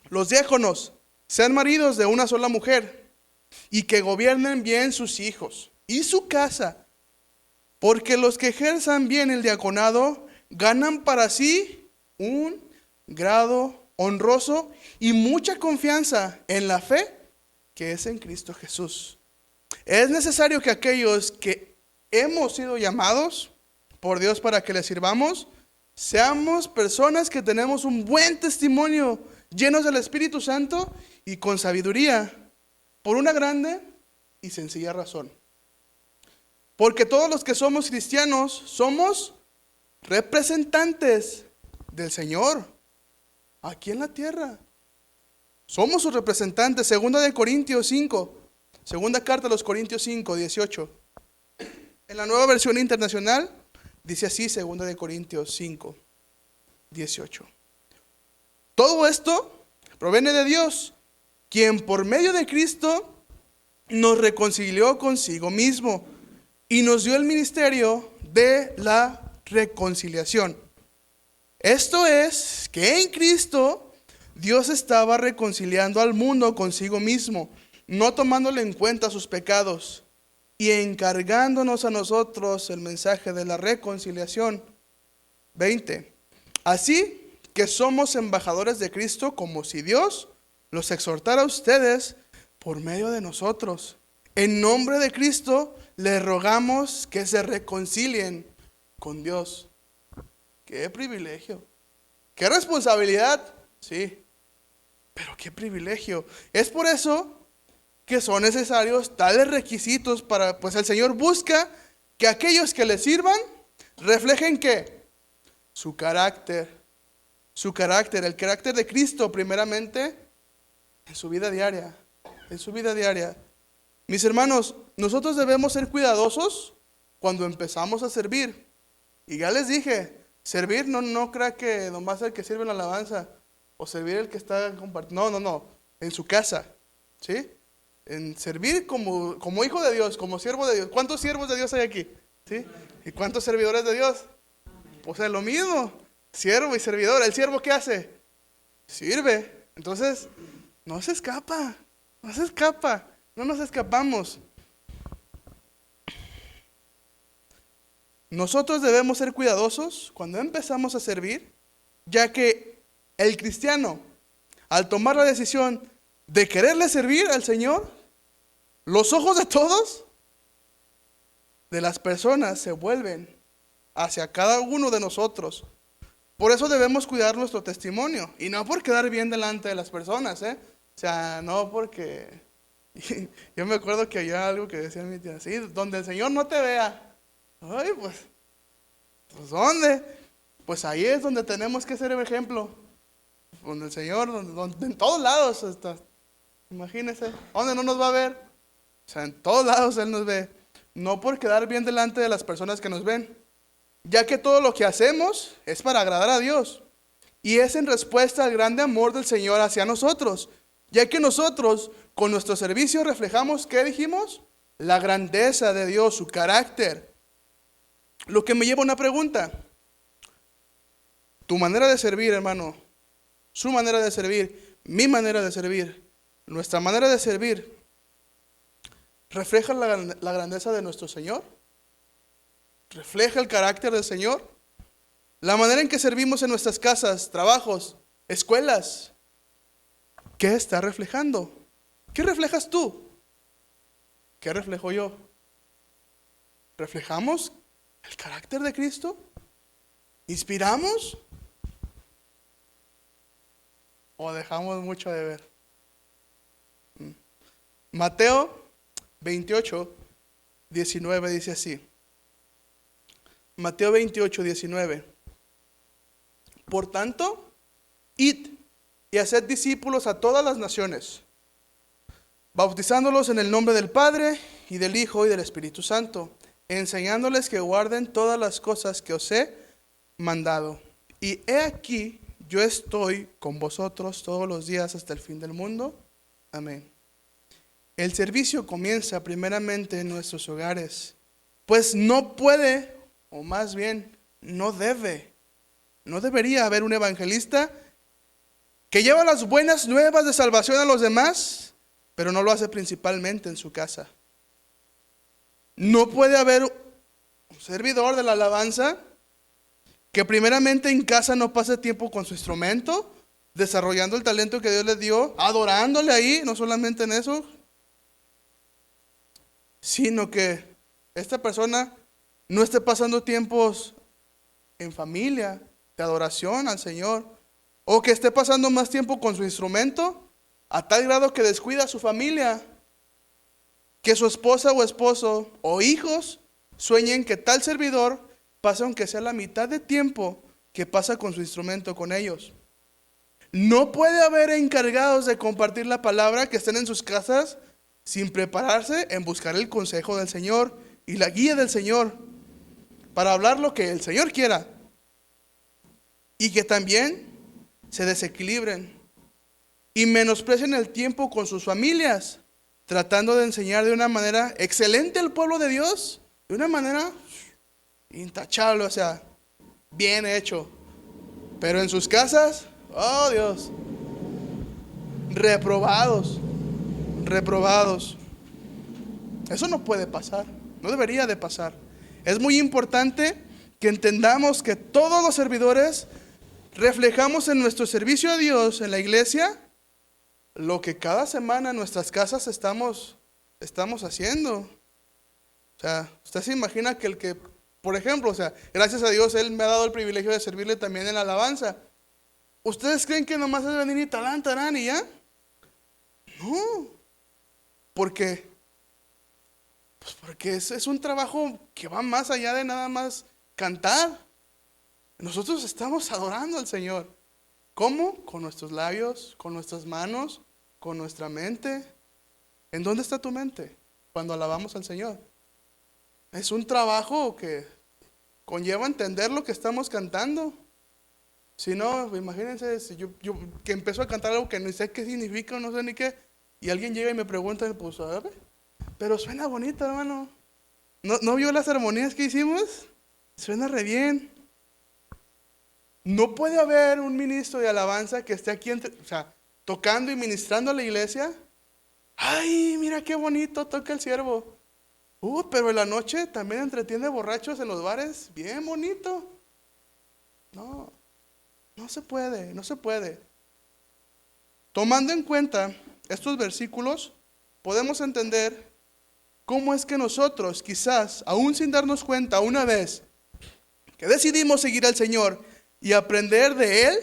Speaker 1: Los diáconos sean maridos de una sola mujer y que gobiernen bien sus hijos y su casa, porque los que ejerzan bien el diaconado ganan para sí un grado honroso y mucha confianza en la fe que es en Cristo Jesús. Es necesario que aquellos que hemos sido llamados por Dios para que le sirvamos, seamos personas que tenemos un buen testimonio, llenos del Espíritu Santo y con sabiduría, por una grande y sencilla razón. Porque todos los que somos cristianos somos representantes del Señor aquí en la tierra. Somos sus representantes. Segunda de Corintios 5, segunda carta a los Corintios 5, 18. En la Nueva Versión Internacional dice así, segunda de Corintios 5, 18. Todo esto proviene de Dios, quien por medio de Cristo nos reconcilió consigo mismo y nos dio el ministerio de la reconciliación. Esto es que en Cristo Dios estaba reconciliando al mundo consigo mismo, no tomándole en cuenta sus pecados y encargándonos a nosotros el mensaje de la reconciliación. 20. Así que somos embajadores de Cristo, como si Dios los exhortara a ustedes por medio de nosotros. En nombre de Cristo les rogamos que se reconcilien con Dios. ¡Qué privilegio! ¡Qué responsabilidad! Sí, pero qué privilegio. Es por eso que son necesarios tales requisitos pues el Señor busca que aquellos que le sirvan reflejen ¿qué? Su carácter, el carácter de Cristo primeramente en su vida diaria, Mis hermanos, nosotros debemos ser cuidadosos cuando empezamos a servir. Y ya les dije, servir no crea que nomás el que sirve la alabanza o servir el que está compartiendo. No, en su casa, ¿sí? En servir como hijo de Dios, como siervo de Dios. ¿Cuántos siervos de Dios hay aquí? ¿Sí? ¿Y cuántos servidores de Dios? Pues es lo mismo, siervo y servidor. ¿El siervo qué hace? Sirve. Entonces, no nos escapamos. Nosotros debemos ser cuidadosos cuando empezamos a servir, ya que El cristiano, al tomar la decisión de quererle servir al Señor, los ojos de todos, de las personas, se vuelven hacia cada uno de nosotros. Por eso debemos cuidar nuestro testimonio. Y no por quedar bien delante de las personas, ¿eh? O sea, no porque... Yo me acuerdo que había algo que decía mi tía, sí, donde el Señor no te vea. Ay, pues ¿dónde? Pues ahí es donde tenemos que ser el ejemplo. Donde el Señor, en todos lados está. Imagínense, ¿dónde no nos va a ver? O sea, en todos lados Él nos ve. No por quedar bien delante de las personas que nos ven, ya que todo lo que hacemos es para agradar a Dios. Y es en respuesta al grande amor del Señor hacia nosotros, ya que nosotros con nuestro servicio reflejamos, ¿qué dijimos? La grandeza de Dios, su carácter. Lo que me lleva a una pregunta. Tu manera de servir, hermano, su manera de servir, mi manera de servir, nuestra manera de servir, ¿refleja la grandeza de nuestro Señor? ¿Refleja el carácter del Señor? La manera en que servimos en nuestras casas, trabajos, escuelas, ¿qué está reflejando? ¿Qué reflejas tú? ¿Qué reflejo yo? ¿Reflejamos el carácter de Cristo? ¿Inspiramos? ¿O dejamos mucho de ver? Mateo 28, 19 dice así. Mateo 28, 19. Por tanto, id y haced discípulos a todas las naciones, bautizándolos en el nombre del Padre y del Hijo y del Espíritu Santo, enseñándoles que guarden todas las cosas que os he mandado. Y he aquí, yo estoy con vosotros todos los días hasta el fin del mundo. Amén. El servicio comienza primeramente en nuestros hogares, pues no puede, o más bien, no debería haber un evangelista que lleva las buenas nuevas de salvación a los demás, pero no lo hace principalmente en su casa. No puede haber un servidor de la alabanza que primeramente en casa no pase tiempo con su instrumento, desarrollando el talento que Dios le dio, adorándole ahí, no solamente en eso, sino que esta persona no esté pasando tiempos en familia, de adoración al Señor, o que esté pasando más tiempo con su instrumento, a tal grado que descuida a su familia, que su esposa o esposo o hijos sueñen que tal servidor pase aunque sea la mitad de tiempo que pasa con su instrumento con ellos. No puede haber encargados de compartir la palabra que estén en sus casas sin prepararse en buscar el consejo del Señor y la guía del Señor para hablar lo que el Señor quiera, y que también se desequilibren y menosprecien el tiempo con sus familias, tratando de enseñar de una manera excelente al pueblo de Dios, de una manera intachable, o sea, bien hecho, pero en sus casas, oh Dios, reprobados. Eso no puede pasar, no debería de pasar. Es muy importante que entendamos que todos los servidores reflejamos en nuestro servicio a Dios en la iglesia lo que cada semana en nuestras casas estamos haciendo. O sea, usted se imagina que por ejemplo, o sea, gracias a Dios Él me ha dado el privilegio de servirle también en la alabanza. ¿Ustedes creen que nomás es venir y talán y ya? No. ¿Por qué? Pues porque es un trabajo que va más allá de nada más cantar. Nosotros estamos adorando al Señor. ¿Cómo? Con nuestros labios, con nuestras manos, con nuestra mente. ¿En dónde está tu mente cuando alabamos al Señor? Es un trabajo que conlleva entender lo que estamos cantando. Si no, imagínense, si yo que empiezo a cantar algo que no sé qué significa, no sé ni qué, y alguien llega y me pregunta, pues a ver, pero suena bonito, hermano. ¿No vio las armonías que hicimos? Suena re bien. No puede haber un ministro de alabanza que esté aquí, o sea, tocando y ministrando a la iglesia. Ay, mira qué bonito toca el siervo. Pero en la noche también entretiene borrachos en los bares. Bien bonito. No No se puede, no se puede. Tomando en cuenta estos versículos, podemos entender cómo es que nosotros, quizás, aún sin darnos cuenta, una vez que decidimos seguir al Señor y aprender de Él,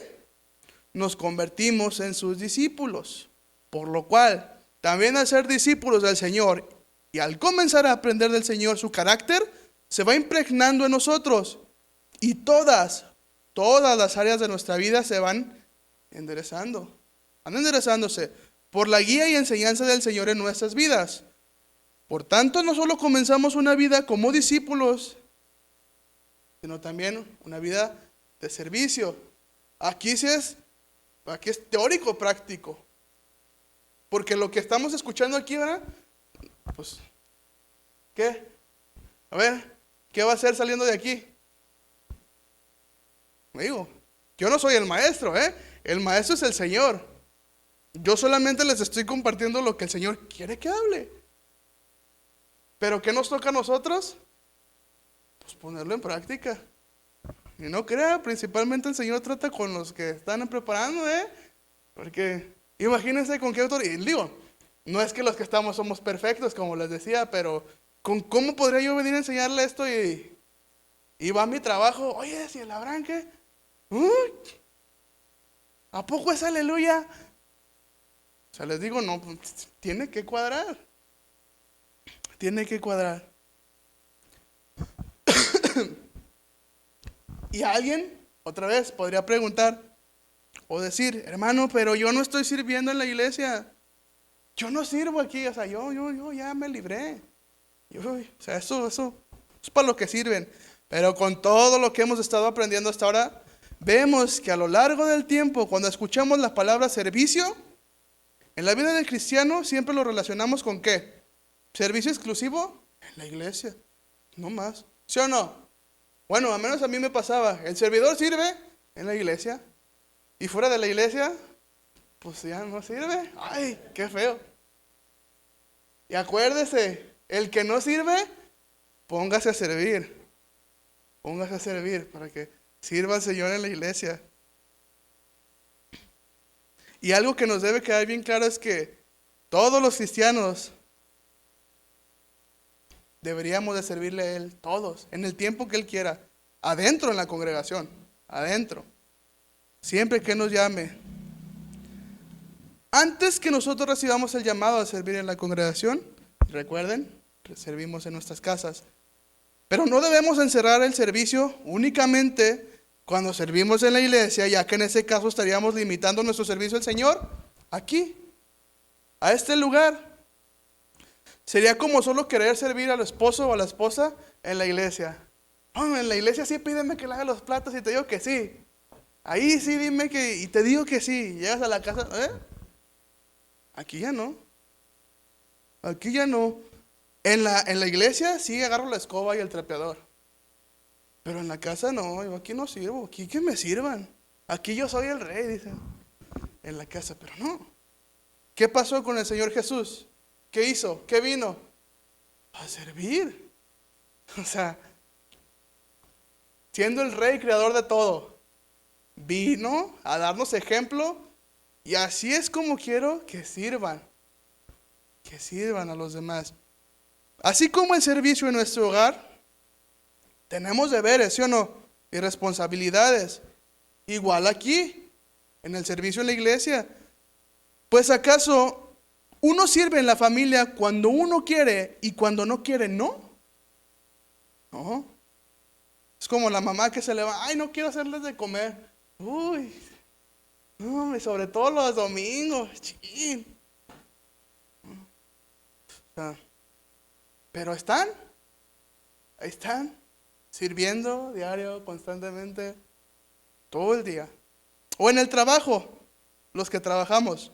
Speaker 1: nos convertimos en sus discípulos. Por lo cual, también al ser discípulos del Señor y al comenzar a aprender del Señor su carácter, se va impregnando en nosotros. Y todas las áreas de nuestra vida se van enderezándose por la guía y enseñanza del Señor en nuestras vidas. Por tanto, no solo comenzamos una vida como discípulos, sino también una vida de servicio. Aquí es teórico práctico. Porque lo que estamos escuchando aquí, ¿verdad? Pues, ¿qué? A ver, ¿qué va a hacer saliendo de aquí? Me digo, yo no soy el maestro, ¿eh? El maestro es el Señor. Yo solamente les estoy compartiendo lo que el Señor quiere que hable. ¿Pero qué nos toca a nosotros? Pues ponerlo en práctica. Y no crea, principalmente el Señor trata con los que están preparando, ¿eh? Porque imagínense con qué autoridad. Y digo, no es que los que estamos somos perfectos, como les decía, pero ¿cómo podría yo venir a enseñarle esto y va a mi trabajo? Oye, si el Abraham, ¿qué? ¿A poco es aleluya? O sea, les digo, no, pues, tiene que cuadrar. Tiene que cuadrar. Y alguien, otra vez, podría preguntar o decir, hermano, pero yo no estoy sirviendo en la iglesia. Yo no sirvo aquí, o sea, yo ya me libré. O sea, eso es para lo que sirven. Pero con todo lo que hemos estado aprendiendo hasta ahora, vemos que a lo largo del tiempo, cuando escuchamos la palabra servicio, en la vida del cristiano siempre lo relacionamos con ¿qué? ¿Servicio exclusivo? En la iglesia, no más. ¿Sí o no? Bueno, al menos a mí me pasaba. El servidor sirve en la iglesia y fuera de la iglesia, pues ya no sirve. Ay, qué feo. Y acuérdese, el que no sirve, póngase a servir. Póngase a servir para que sirva al Señor en la iglesia. Y algo que nos debe quedar bien claro es que todos los cristianos deberíamos de servirle a Él, todos, en el tiempo que Él quiera, adentro en la congregación, adentro, siempre que nos llame. Antes que nosotros recibamos el llamado a servir en la congregación, recuerden, servimos en nuestras casas. Pero no debemos encerrar el servicio únicamente cuando servimos en la iglesia, ya que en ese caso estaríamos limitando nuestro servicio al Señor aquí, a este lugar. Sería como solo querer servir al esposo o a la esposa en la iglesia. No, en la iglesia sí pídeme que le haga los platos y te digo que sí. Ahí sí dime que, y te digo que sí. Llegas a la casa, Aquí ya no. Aquí ya no. En la iglesia sí agarro la escoba y el trapeador. Pero en la casa no, yo aquí no sirvo. Aquí que me sirvan. Aquí yo soy el rey, dicen. En la casa, pero no. ¿Qué pasó con el Señor Jesús? ¿Qué hizo? ¿Qué vino? A servir. O sea, siendo el rey creador de todo, vino a darnos ejemplo y así es como quiero que sirvan a los demás. Así como el servicio en nuestro hogar, tenemos deberes, ¿sí o no? Y responsabilidades. Igual aquí, en el servicio en la iglesia. Pues acaso uno sirve en la familia cuando uno quiere y cuando no quiere, no. No. Es como la mamá que se le va, ay, no quiero hacerles de comer. Uy, no, y sobre todo los domingos, chin. O sea, pero ahí están, sirviendo diario, constantemente, todo el día. O en el trabajo, los que trabajamos.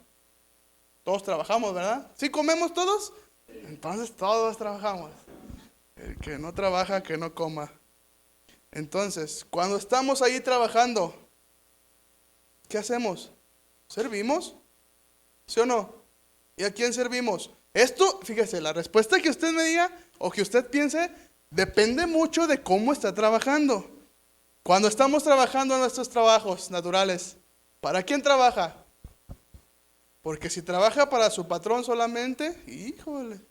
Speaker 1: Todos trabajamos, ¿verdad? ¿Sí comemos todos? Entonces todos trabajamos. El que no trabaja, que no coma. Entonces, cuando estamos ahí trabajando, ¿qué hacemos? ¿Servimos? ¿Sí o no? ¿Y a quién servimos? Esto, fíjese, la respuesta que usted me diga o que usted piense depende mucho de cómo está trabajando. Cuando estamos trabajando en nuestros trabajos naturales, ¿para quién trabaja? Porque si trabaja para su patrón solamente, híjole,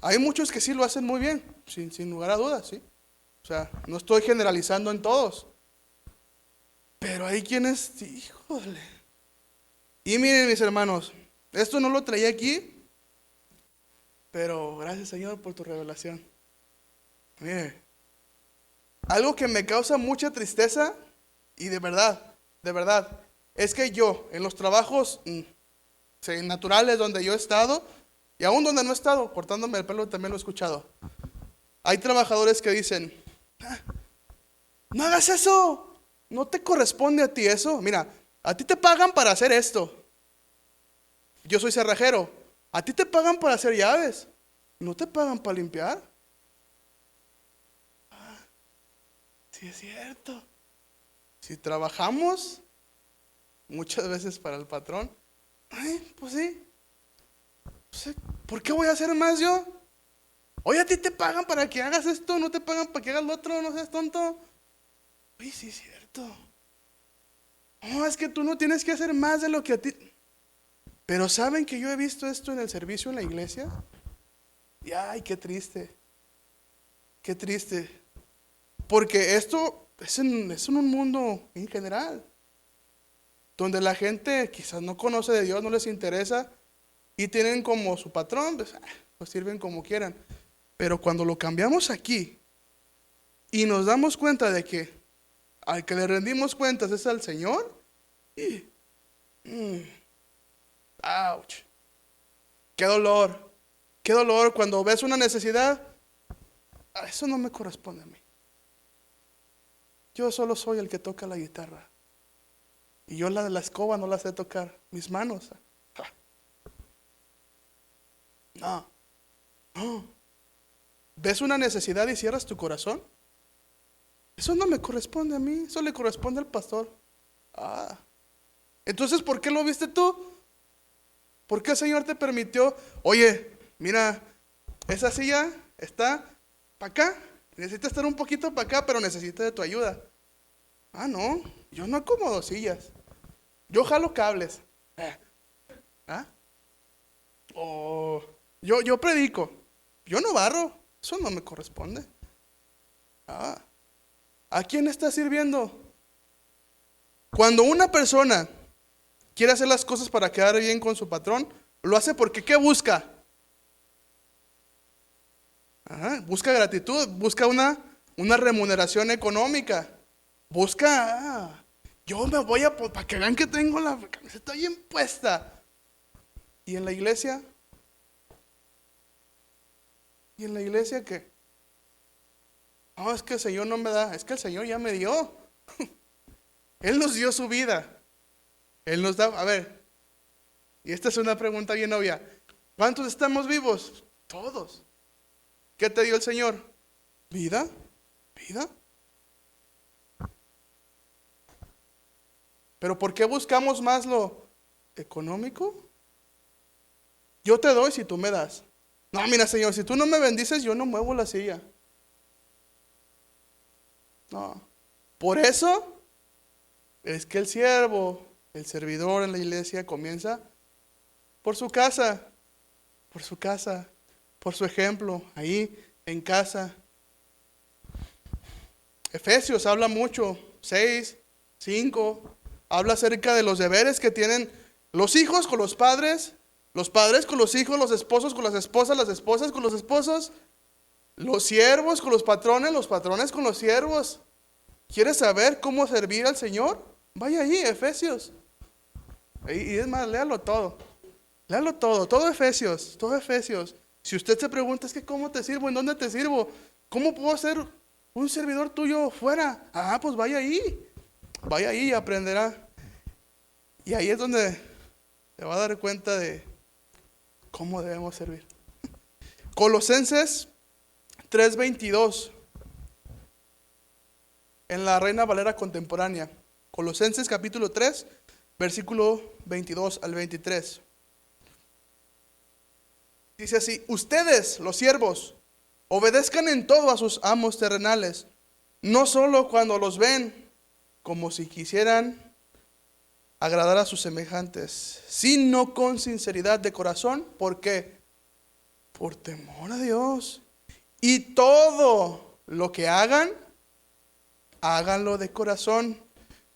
Speaker 1: hay muchos que sí lo hacen muy bien, sin lugar a dudas, ¿sí? O sea, no estoy generalizando en todos, pero hay quienes, híjole. Y miren, mis hermanos, esto no lo traía aquí, pero gracias, Señor, por tu revelación. Mire, algo que me causa mucha tristeza, y de verdad, es que yo, en los trabajos naturales donde yo he estado, y aún donde no he estado, cortándome el pelo también lo he escuchado. Hay trabajadores que dicen, no hagas eso, no te corresponde a ti eso. Mira, a ti te pagan para hacer esto. Yo soy cerrajero, a ti te pagan para hacer llaves, no te pagan para limpiar. Sí, es cierto. Si trabajamos muchas veces para el patrón, pues sí. ¿Por qué voy a hacer más yo? Oye, a ti te pagan para que hagas esto, no te pagan para que hagas lo otro, no seas tonto. Uy, sí, es cierto. No, es que tú no tienes que hacer más de lo que a ti. Pero ¿saben que yo he visto esto en el servicio en la iglesia? Y ay, qué triste. Qué triste. Porque esto es en un mundo en general, donde la gente quizás no conoce de Dios, no les interesa, y tienen como su patrón, pues sirven como quieran. Pero cuando lo cambiamos aquí, y nos damos cuenta de que al que le rendimos cuentas es al Señor, ouch, qué dolor cuando ves una necesidad, eso no me corresponde a mí. Yo solo soy el que toca la guitarra. Y yo la de la escoba no la sé tocar. Mis manos. No. ¿Ves una necesidad y cierras tu corazón? Eso no me corresponde a mí. Eso le corresponde al pastor. Entonces, ¿por qué lo viste tú? ¿Por qué el Señor te permitió? Oye, mira, esa silla está para acá. Necesita estar un poquito para acá, pero necesita de tu ayuda. No, yo no acomodo sillas. Yo jalo cables. O yo predico. Yo no barro. Eso no me corresponde. ¿A quién está sirviendo? Cuando una persona quiere hacer las cosas para quedar bien con su patrón, lo hace porque ¿qué busca? Busca gratitud, busca una remuneración económica. Busca, yo me voy para que vean que tengo la camiseta bien puesta. ¿Y en la iglesia? ¿Y en la iglesia qué? No, es que el Señor no me da, es que el Señor ya me dio. Él nos dio su vida. Él nos da, a ver, y esta es una pregunta bien obvia. ¿Cuántos estamos vivos? Todos. ¿Qué te dio el Señor? ¿Vida? ¿Vida? ¿Pero por qué buscamos más lo económico? Yo te doy si tú me das. No, mira, Señor, si tú no me bendices, yo no muevo la silla. No. Por eso es que el siervo, el servidor en la iglesia comienza por su casa, por su ejemplo, ahí en casa. Efesios habla mucho, 6, 5, habla acerca de los deberes que tienen los hijos con los padres con los hijos, los esposos con las esposas con los esposos, los siervos con los patrones con los siervos. ¿Quieres saber cómo servir al Señor? Vaya ahí, Efesios. Y es más, léalo todo, todo Efesios. Si usted se pregunta, es que ¿cómo te sirvo? ¿En dónde te sirvo? ¿Cómo puedo ser un servidor tuyo fuera? Pues vaya ahí y aprenderá. Y ahí es donde se va a dar cuenta de cómo debemos servir. Colosenses 3:22, en la Reina Valera contemporánea. Colosenses capítulo 3, versículo 22 al 23. Dice así: ustedes, los siervos, obedezcan en todo a sus amos terrenales, no solo cuando los ven como si quisieran agradar a sus semejantes, sino con sinceridad de corazón. ¿Por qué? Por temor a Dios. Y todo lo que hagan, háganlo de corazón,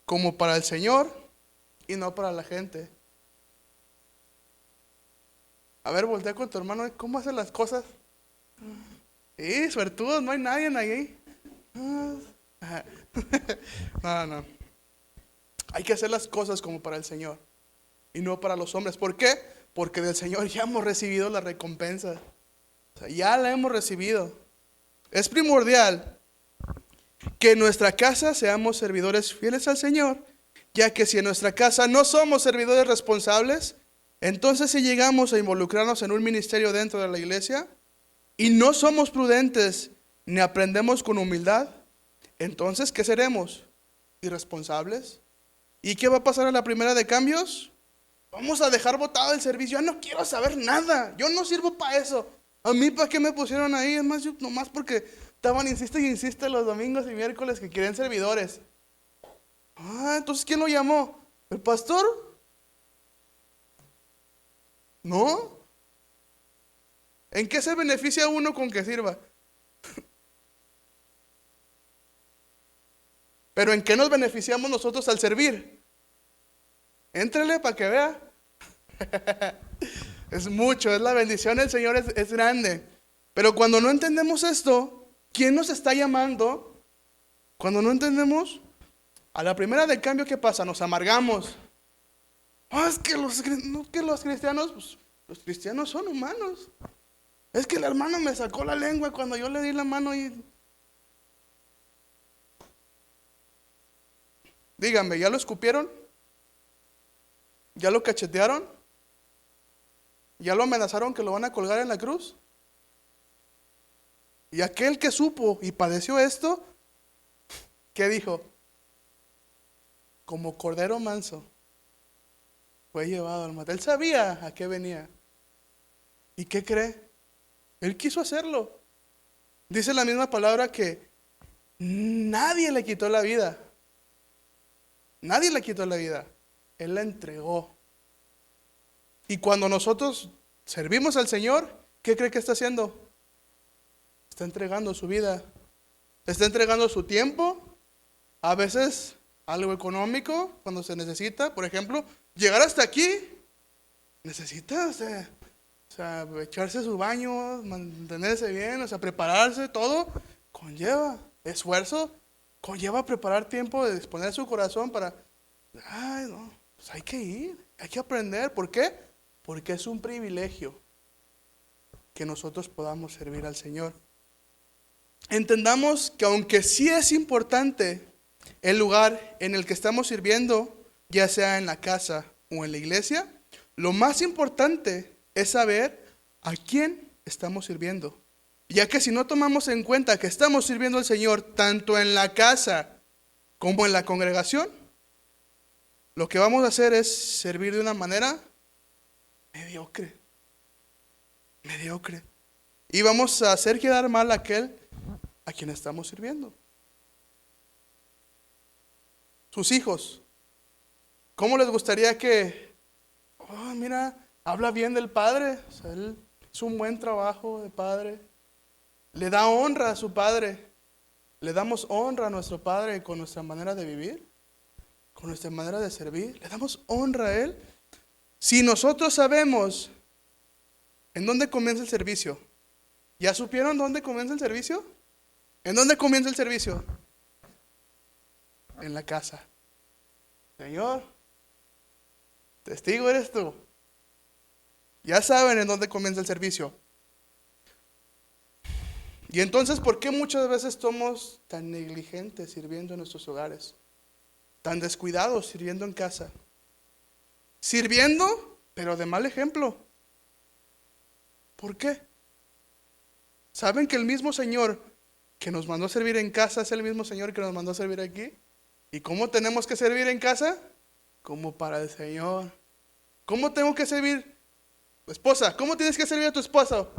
Speaker 1: como para el Señor y no para la gente. A ver, voltea con tu hermano, ¿cómo hacen las cosas? Sí, suertudos, no hay nadie ahí. No. Hay que hacer las cosas como para el Señor y no para los hombres. ¿Por qué? Porque del Señor ya hemos recibido la recompensa. O sea, ya la hemos recibido. Es primordial que en nuestra casa seamos servidores fieles al Señor, ya que si en nuestra casa no somos servidores responsables, entonces si llegamos a involucrarnos en un ministerio dentro de la iglesia y no somos prudentes ni aprendemos con humildad, entonces ¿qué seremos? Irresponsables. ¿Y qué va a pasar a la primera de cambios? Vamos a dejar botado el servicio. Yo no quiero saber nada. Yo no sirvo para eso. A mí, ¿para qué me pusieron ahí? Es más, yo, nomás porque estaban, insiste los domingos y miércoles que quieren servidores. Entonces, ¿quién lo llamó? ¿El pastor? ¿No? ¿En qué se beneficia uno con que sirva? Pero ¿en qué nos beneficiamos nosotros al servir? Éntrele para que vea. Es mucho, es la bendición del Señor, es grande. Pero cuando no entendemos esto, ¿quién nos está llamando? Cuando no entendemos, a la primera de cambio, ¿qué pasa? Nos amargamos. Es que los cristianos, pues, los cristianos son humanos. Es que el hermano me sacó la lengua cuando yo le di la mano y... Díganme, ¿ya lo escupieron? ¿Ya lo cachetearon? ¿Ya lo amenazaron que lo van a colgar en la cruz? Y aquel que supo y padeció esto, ¿qué dijo? Como cordero manso, fue llevado al matadero. Él sabía a qué venía. ¿Y qué cree? Él quiso hacerlo. Dice la misma palabra que nadie le quitó la vida. Nadie le quitó la vida. Él la entregó. Y cuando nosotros servimos al Señor, ¿qué cree que está haciendo? Está entregando su vida. Está entregando su tiempo. A veces algo económico cuando se necesita. Por ejemplo, llegar hasta aquí. Necesita, o sea, echarse su baño, mantenerse bien, o sea, prepararse, todo. Conlleva esfuerzo. Conlleva preparar tiempo de disponer su corazón para... no, pues hay que ir, hay que aprender. ¿Por qué? Porque es un privilegio que nosotros podamos servir al Señor. Entendamos que aunque sí es importante el lugar en el que estamos sirviendo, ya sea en la casa o en la iglesia, lo más importante es saber a quién estamos sirviendo. Ya que si no tomamos en cuenta que estamos sirviendo al Señor tanto en la casa como en la congregación, lo que vamos a hacer es servir de una manera mediocre. Y vamos a hacer quedar mal a aquel a quien estamos sirviendo. Sus hijos, ¿cómo les gustaría que, mira, habla bien del padre? O sea, él hizo un buen trabajo de padre. Le da honra a su padre. Le damos honra a nuestro padre con nuestra manera de vivir, con nuestra manera de servir. Le damos honra a él. Si nosotros sabemos en dónde comienza el servicio, ¿ya supieron dónde comienza el servicio? ¿En dónde comienza el servicio? En la casa. Señor, testigo eres tú. Ya saben en dónde comienza el servicio. Y entonces, ¿por qué muchas veces somos tan negligentes sirviendo en nuestros hogares? Tan descuidados sirviendo en casa. Sirviendo, pero de mal ejemplo. ¿Por qué? ¿Saben que el mismo Señor que nos mandó a servir en casa es el mismo Señor que nos mandó a servir aquí? ¿Y cómo tenemos que servir en casa? Como para el Señor. ¿Cómo tengo que servir? Esposa, ¿cómo tienes que servir a tu esposo?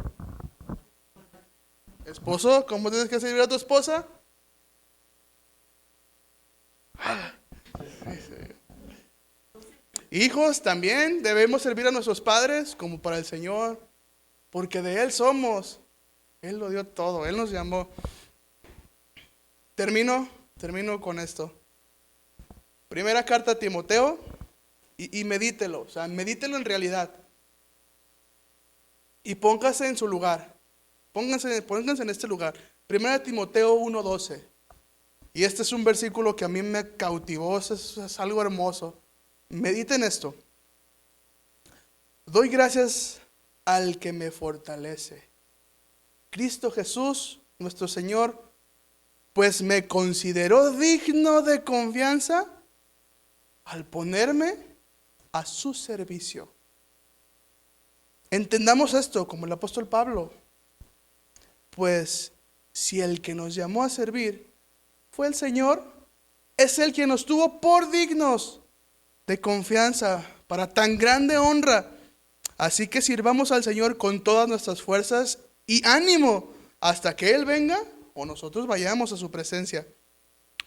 Speaker 1: Esposo, ¿cómo tienes que servir a tu esposa? Hijos, también debemos servir a nuestros padres como para el Señor, porque de Él somos. Él lo dio todo, Él nos llamó. Termino con esto. Primera carta a Timoteo, y medítelo, o sea, medítelo en realidad. Y póngase en su lugar. Pónganse en este lugar. Primera Timoteo 1:12. Y este es un versículo que a mí me cautivó, es algo hermoso. Mediten esto. Doy gracias al que me fortalece, Cristo Jesús, nuestro Señor, pues me consideró digno de confianza al ponerme a su servicio. Entendamos esto como el apóstol Pablo. Pues si el que nos llamó a servir fue el Señor, es el que nos tuvo por dignos de confianza para tan grande honra. Así que sirvamos al Señor con todas nuestras fuerzas y ánimo hasta que Él venga o nosotros vayamos a su presencia.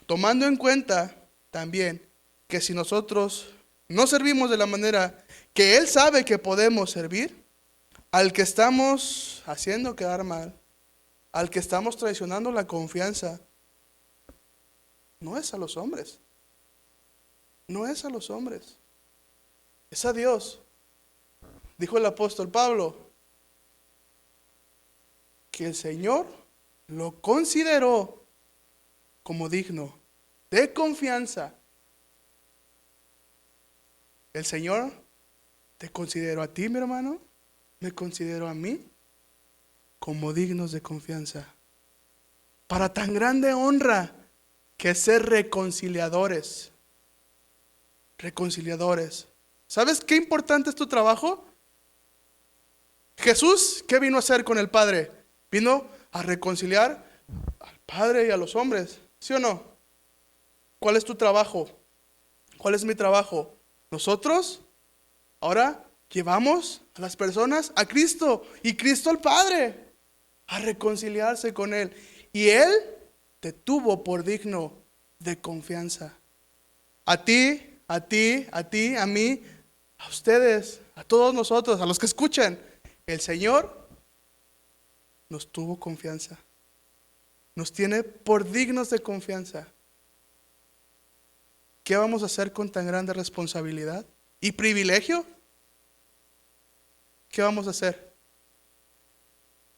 Speaker 1: Tomando en cuenta también que si nosotros no servimos de la manera que Él sabe que podemos servir, al que estamos haciendo quedar mal, al que estamos traicionando la confianza, no es a los hombres. No es a los hombres, es a Dios. Dijo el apóstol Pablo que el Señor lo consideró como digno de confianza. El Señor te consideró a ti, mi hermano, me consideró a mí como dignos de confianza. Para tan grande honra que es ser reconciliadores. Reconciliadores. ¿Sabes qué importante es tu trabajo? Jesús, ¿qué vino a hacer con el Padre? Vino a reconciliar al Padre y a los hombres, ¿sí o no? ¿Cuál es tu trabajo? ¿Cuál es mi trabajo? Nosotros ahora llevamos a las personas a Cristo y Cristo al Padre a reconciliarse con Él. Y Él te tuvo por digno de confianza. A ti, a mí, a ustedes, a todos nosotros, a los que escuchan, el Señor nos tuvo confianza. Nos tiene por dignos de confianza. ¿Qué vamos a hacer con tan grande responsabilidad y privilegio? ¿Qué vamos a hacer?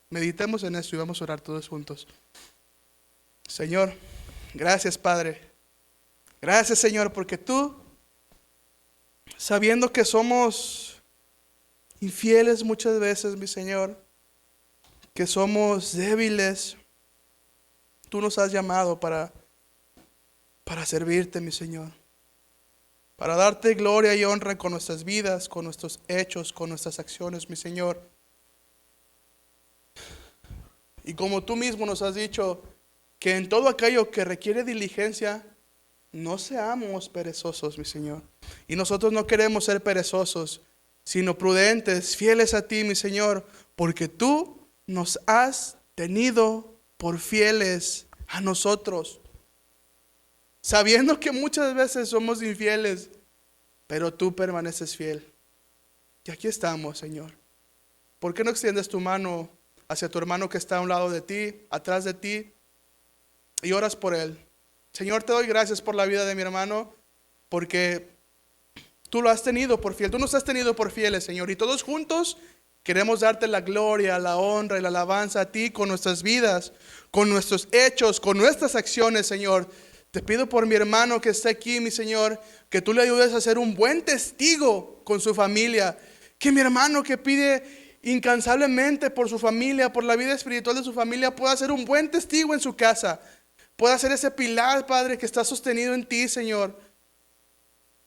Speaker 1: Meditemos en esto y vamos a orar todos juntos. Señor, gracias Padre. Gracias Señor, porque tú, sabiendo que somos infieles muchas veces, mi Señor, que somos débiles, tú nos has llamado para servirte, mi Señor, para darte gloria y honra con nuestras vidas, con nuestros hechos, con nuestras acciones, mi Señor. Y como tú mismo nos has dicho, que en todo aquello que requiere diligencia, no seamos perezosos, mi Señor. Y nosotros no queremos ser perezosos, sino prudentes, fieles a ti, mi Señor, porque tú nos has tenido por fieles a nosotros. Sabiendo que muchas veces somos infieles, pero tú permaneces fiel. Y aquí estamos, Señor. ¿Por qué no extiendes tu mano hacia tu hermano que está a un lado de ti, atrás de ti, y oras por él? Señor, te doy gracias por la vida de mi hermano, porque tú lo has tenido por fiel. Tú nos has tenido por fieles, Señor. Y todos juntos queremos darte la gloria, la honra y la alabanza a ti con nuestras vidas, con nuestros hechos, con nuestras acciones, Señor. Te pido por mi hermano que está aquí, mi Señor, que tú le ayudes a ser un buen testigo con su familia. Que mi hermano que pide incansablemente por su familia, por la vida espiritual de su familia, pueda ser un buen testigo en su casa. Pueda ser ese pilar, Padre, que está sostenido en ti, Señor.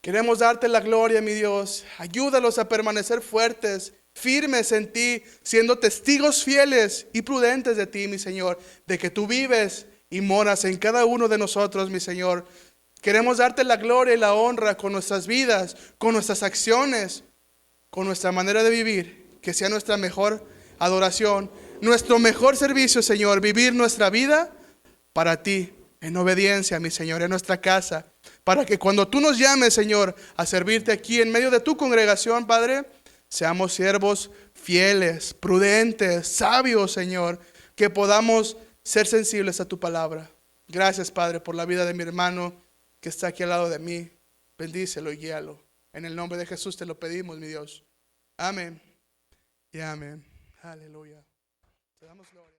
Speaker 1: Queremos darte la gloria, mi Dios. Ayúdalos a permanecer fuertes, firmes en ti, siendo testigos fieles y prudentes de ti, mi Señor, de que tú vives y moras en cada uno de nosotros, mi Señor. Queremos darte la gloria y la honra con nuestras vidas, con nuestras acciones, con nuestra manera de vivir, que sea nuestra mejor adoración, nuestro mejor servicio, Señor, vivir nuestra vida para ti, en obediencia, mi Señor, en nuestra casa, para que cuando tú nos llames, Señor, a servirte aquí en medio de tu congregación, Padre, seamos siervos fieles, prudentes, sabios, Señor, que podamos ser sensibles a tu palabra. Gracias, Padre, por la vida de mi hermano que está aquí al lado de mí. Bendícelo y guíalo. En el nombre de Jesús te lo pedimos, mi Dios. Amén y amén. Aleluya. Te damos gloria.